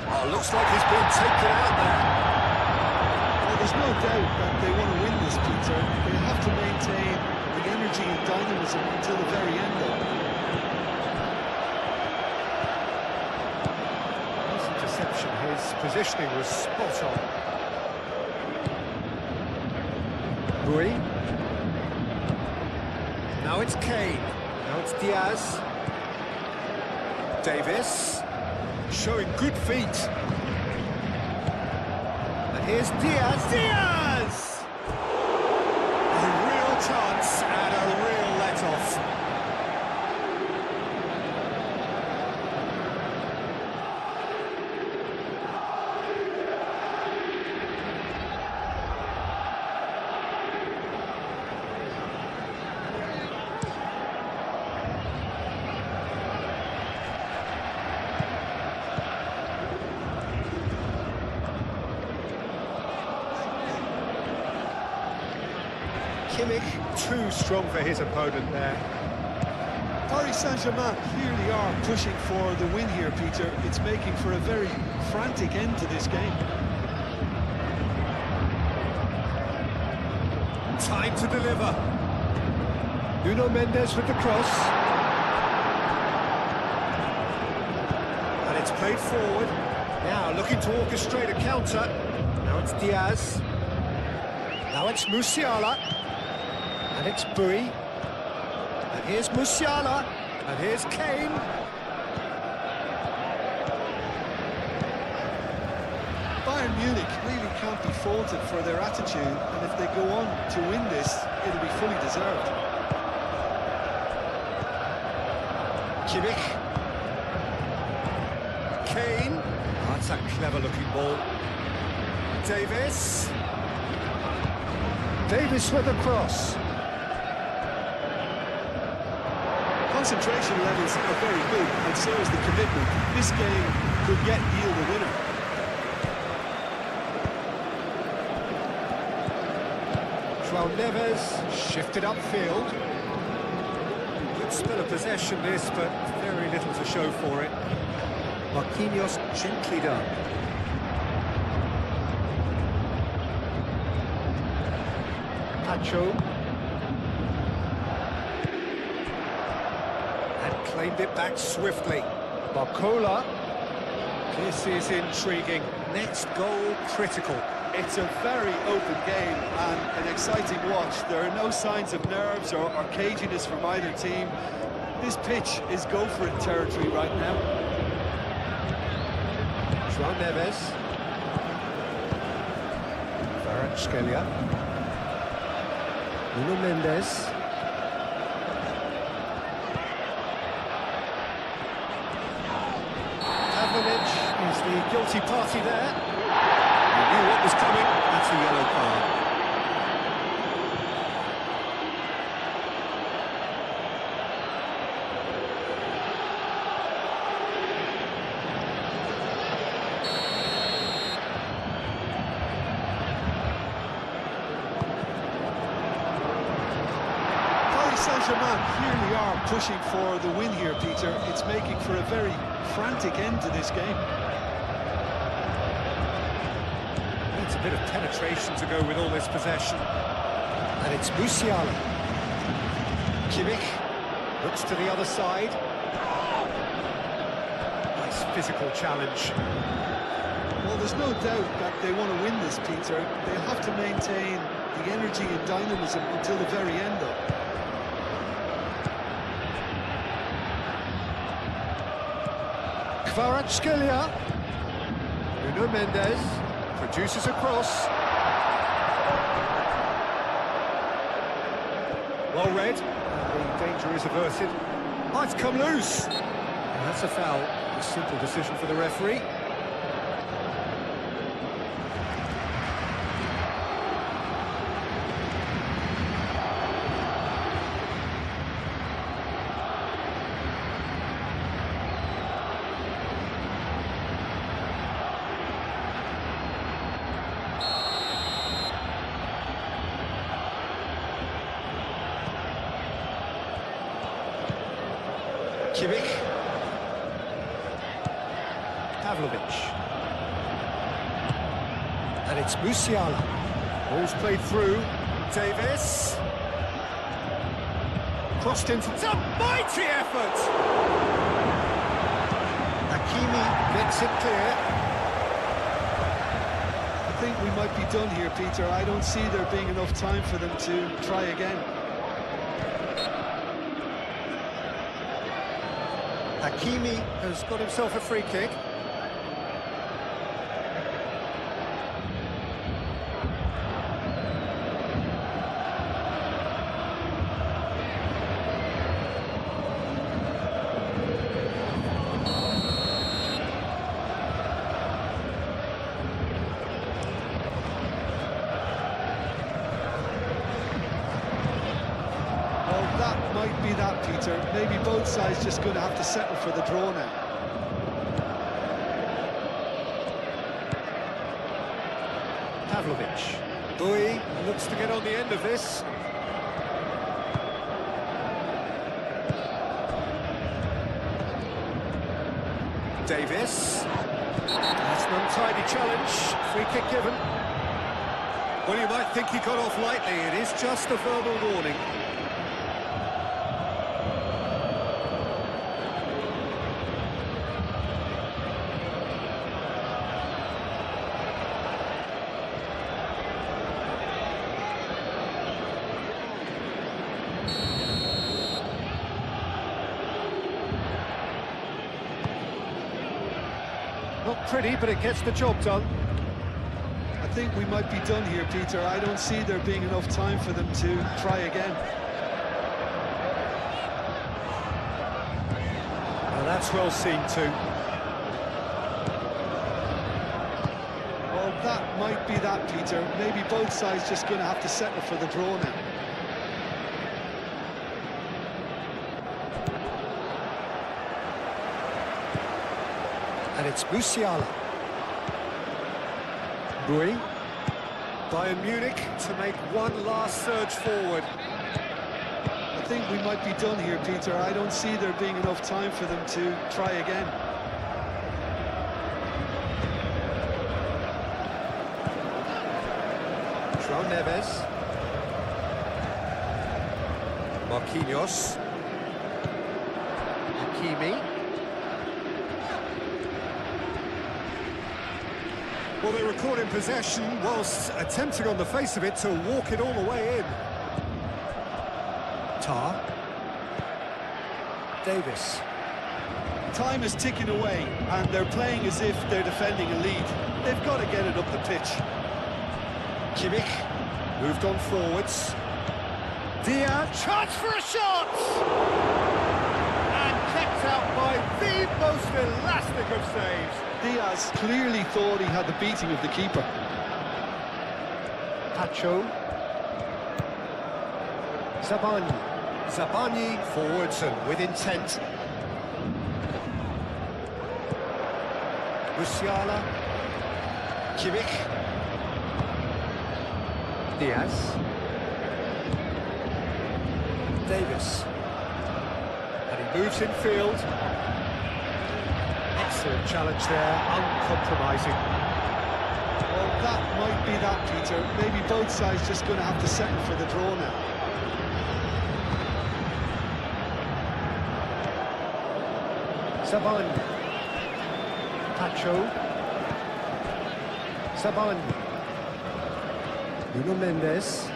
Oh, looks like he's been taken out there. Well, there's no doubt that they want to win this, Peter. They have to maintain the energy and dynamism until the very end, though. Nice interception. His positioning was spot on. Bui. Now it's Kane. Now it's Diaz. Davis. Showing good feet. And here's Diaz. Diaz! A real chance and a real let-off. Kimmich, too strong for his opponent there. Paris Saint-Germain clearly are pushing for the win here, Peter. It's making for a very frantic end to this game. Time to deliver. Nuno Mendes with the cross. And it's played forward. Now looking to orchestrate a counter. Now it's Diaz. Now it's Musiala. And it's Bui. And here's Musiala. And here's Kane. Bayern Munich really can't be faulted for their attitude, and if they go on to win this, it'll be fully deserved. Kimmich. Kane. Oh, that's a clever-looking ball. Davis. Davis with the cross. Concentration levels are very good, and so is the commitment. This game could yet yield a winner. João Neves shifted upfield. Good spell of possession this, but very little to show for it. Marquinhos gently done. Pacho. And claimed it back swiftly. Barcola. This is intriguing. Next goal critical. It's a very open game and an exciting watch. There are no signs of nerves or caginess from either team. This pitch is go-for-it territory right now. João Neves. Kvaratskhelia. Nuno Mendes. Pavlovic is the guilty party there. He knew what was coming. That's a yellow card. Paris Saint-Germain clearly are pushing for the win here, Peter. It's making for a very frantic end to this game. Needs a bit of penetration to go with all this possession. And it's Musiala. Kimmich looks to the other side. Nice physical challenge. Well, there's no doubt that they want to win this, Peter. They'll have to maintain the energy and dynamism until the very end, though. Kvaratskhelia. Nuno Mendes produces a cross. Well read. The danger is averted. Oh, it's come loose. And that's a foul. A simple decision for the referee. Kimmich. Pavlovic. And it's Musiala. Ball's played through. Davis. Crossed into... It's a mighty effort! Hakimi gets it clear. I think we might be done here, Peter. I don't see there being enough time for them to try again. Hakimi has got himself a free kick. That might be that, Peter. Maybe both sides just going to have to settle for the draw now. Pavlovic. Bui looks to get on the end of this. Davis. That's an untidy challenge. Free kick given. Well, you might think he got off lightly. It is just a verbal warning. Not pretty, but it gets the job done. I think we might be done here, Peter. I don't see there being enough time for them to try again. Well, that's well seen too. Well, that might be that, Peter. Maybe both sides just going to have to settle for the draw now. And it's Musiala. Bui. Bayern Munich to make one last surge forward. I think we might be done here, Peter. I don't see there being enough time for them to try again. João Neves. Marquinhos. Hakimi. Well, they record in possession whilst attempting on the face of it to walk it all the way in. Tar. Davis. Time is ticking away, and they're playing as if they're defending a lead. They've got to get it up the pitch. Kimmich moved on forwards. Diaz. Chance for a shot! And kept out by the most elastic of saves. Diaz clearly thought he had the beating of the keeper. Pacho. Zabani. Zabani forwards and with intent. Musiala. Kimmich. Diaz. Davis. And he moves in field. Excellent challenge there, uncompromising. Well, that might be that, Peter. Maybe both sides just going to have to settle for the draw now. Zabani. Pacho. Zabani. Nuno Mendes.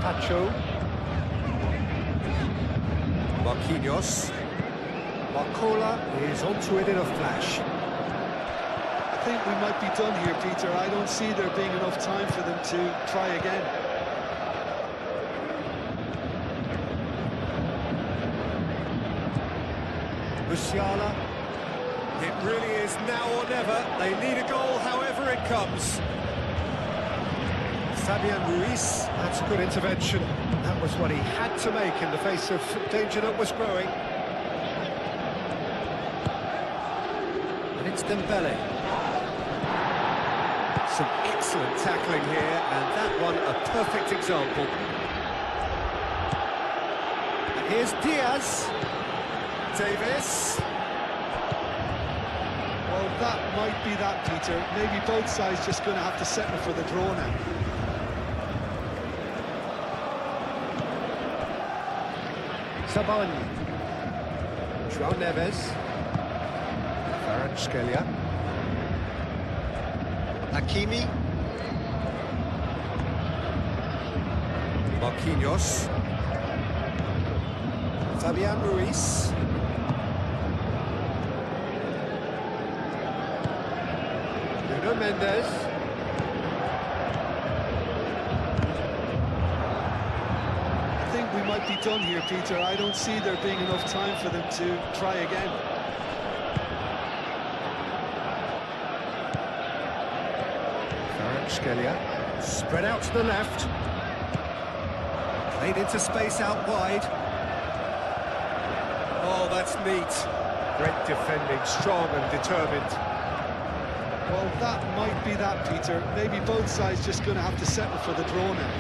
Pacho. Marquinhos. Marcola is onto it in a flash. I think we might be done here, Peter. I don't see there being enough time for them to try again. Musiala. It really is now or never. They need a goal however it comes. Fabian Ruiz, that's a good intervention. That was what he had to make in the face of danger that was growing. And it's Dembele. Some excellent tackling here, and that one a perfect example. And here's Diaz. Davis. Well, that might be that, Peter. Maybe both sides just going to have to settle for the draw now. Sabani. João Neves. Kvaratskhelia. Hakimi. Marquinhos. Fabian Ruiz. Nuno Mendes. I think we might be done here, Peter. I don't see there being enough time for them to try again. Kvaratskhelia. Spread out to the left. Played into space out wide. Oh, that's neat. Great defending, strong and determined. Well, that might be that, Peter. Maybe both sides just going to have to settle for the draw now.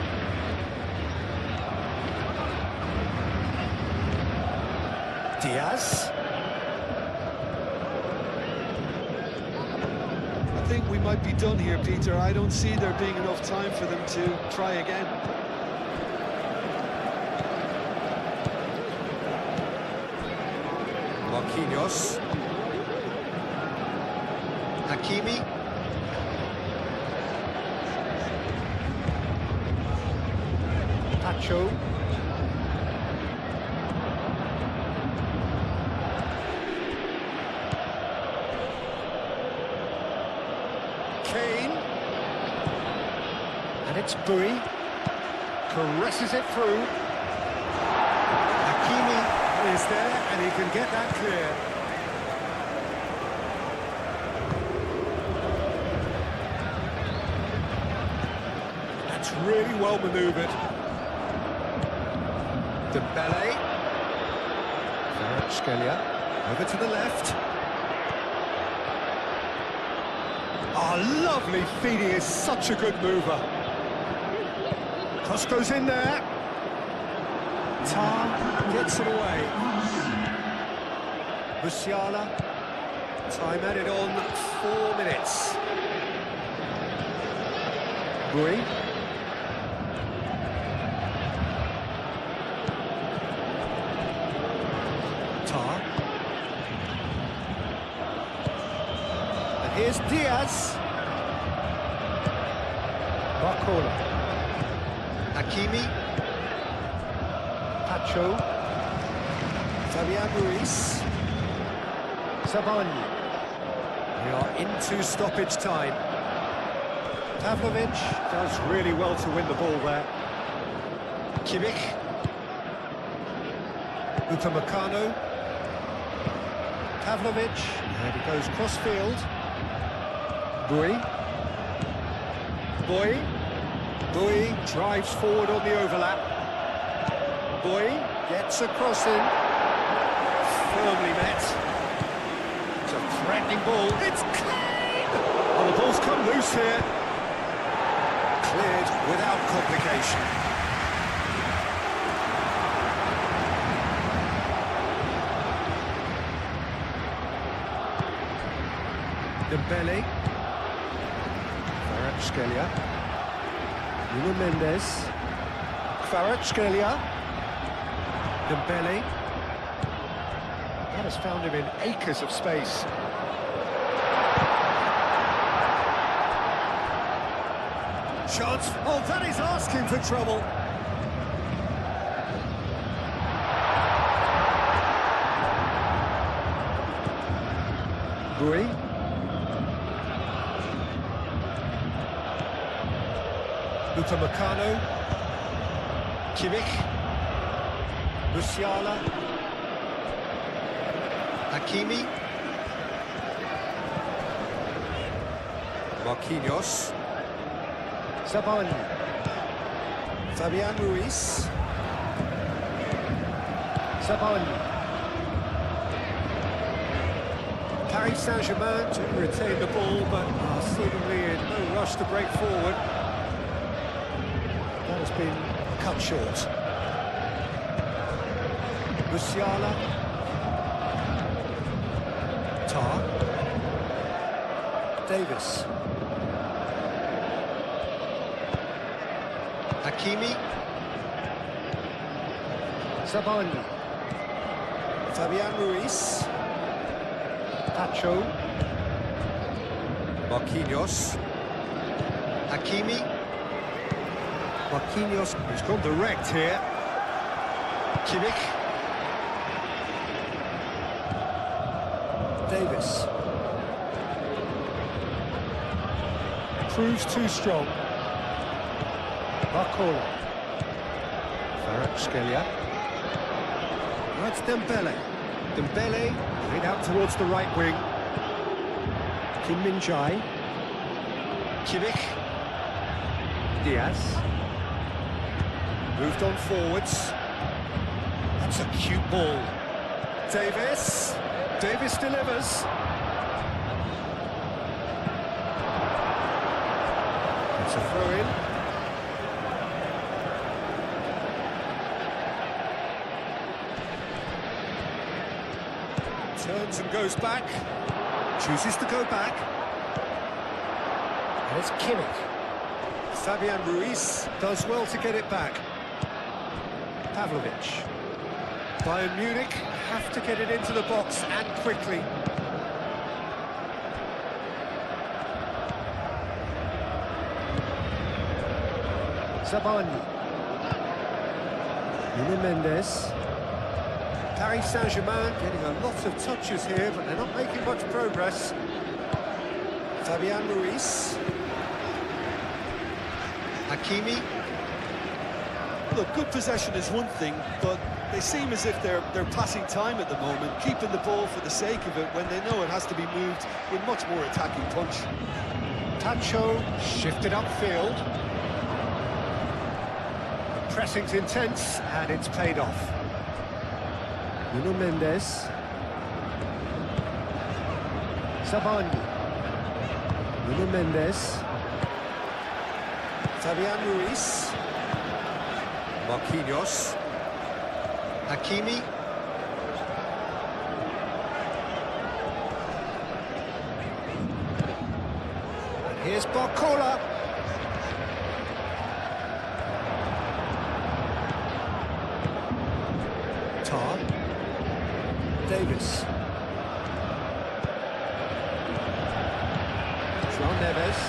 Diaz. I think we might be done here, Peter. I don't see there being enough time for them to try again. Marquinhos. Hakimi. Pacho. Kane. And it's Bui. Caresses it through. Hakimi is there and he can get that clear. That's really well manoeuvred. Dembele. Kvaratskhelia. Over to the left. Oh, lovely feed. He is such a good mover. Cross goes in there. Tar gets it away. Musiala. Time added on 4 minutes. Bui. Tar. And here's Diaz. Barcola. Hakimi. Pacho. Fabian Ruiz. Sabani. We are into stoppage time. Pavlovic does really well to win the ball there. Kimmich. Upamecano. Pavlovic. And he goes cross-field. Bui. Bui drives forward on the overlap. Bui gets a crossing. Firmly met. It's a threatening ball. It's clean! Oh, the ball's come loose here. Cleared without complication. Dembele. Kvaratskhelia. Nuno Mendes. Kvaratskhelia. Dembele. That has found him in acres of space. Chance. Oh, that is asking for trouble. Bui. Upamecano. Kimmich. Musiala. Hakimi. Marquinhos. Sabani. Fabian Ruiz. Sabani. Paris Saint-Germain to retain the ball, but are seemingly in no rush to break forward. That has been cut short. Musiala. Tar. Davis. Hakimi. Zabani. Fabian Ruiz. Pacho. Marquinhos. Hakimi. Marquinhos, he's gone direct here. Kimmich. Davis. Proves too strong. Barcola. Kvaratskhelia. That's Dembele. Dembele, played out towards the right wing. Kim Min-jae. Kimmich. Diaz. Moved on forwards. That's a cute ball. Davis. Davis delivers. It's a throw-in. Turns and goes back. Chooses to go back. And it's Kimmich. Fabian Ruiz does well to get it back. Pavlovic. Bayern Munich have to get it into the box and quickly. Zabani. Nuno Mendes. Paris Saint-Germain getting a lot of touches here, but they're not making much progress. Fabian Ruiz. Hakimi. Look, good possession is one thing, but they seem as if they're passing time at the moment, keeping the ball for the sake of it when they know it has to be moved with much more attacking punch. Pacho shifted upfield. The pressing's intense, and it's paid off. Nuno Mendes. Zabani. Nuno Mendes. Fabian Ruiz. Marquinhos. Hakimi. And here's Barcola. Tar. Davis. João Neves.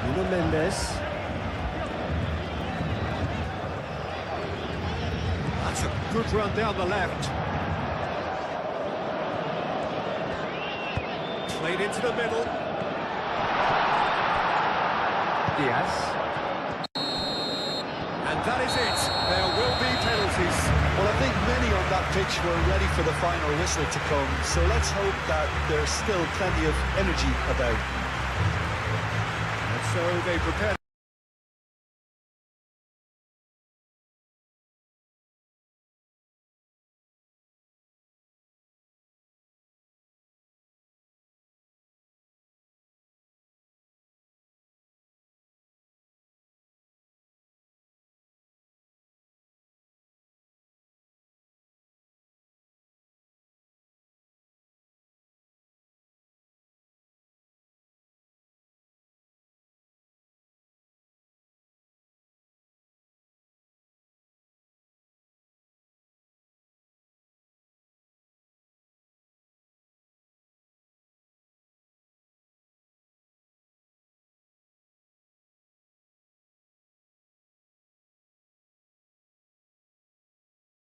Nuno Mendes. That's a good run down the left. Played into the middle. Diaz. And that is it. There will be penalties. Well, I think many on that pitch were ready for the final whistle to come, so let's hope that there's still plenty of energy about. And so they prepare.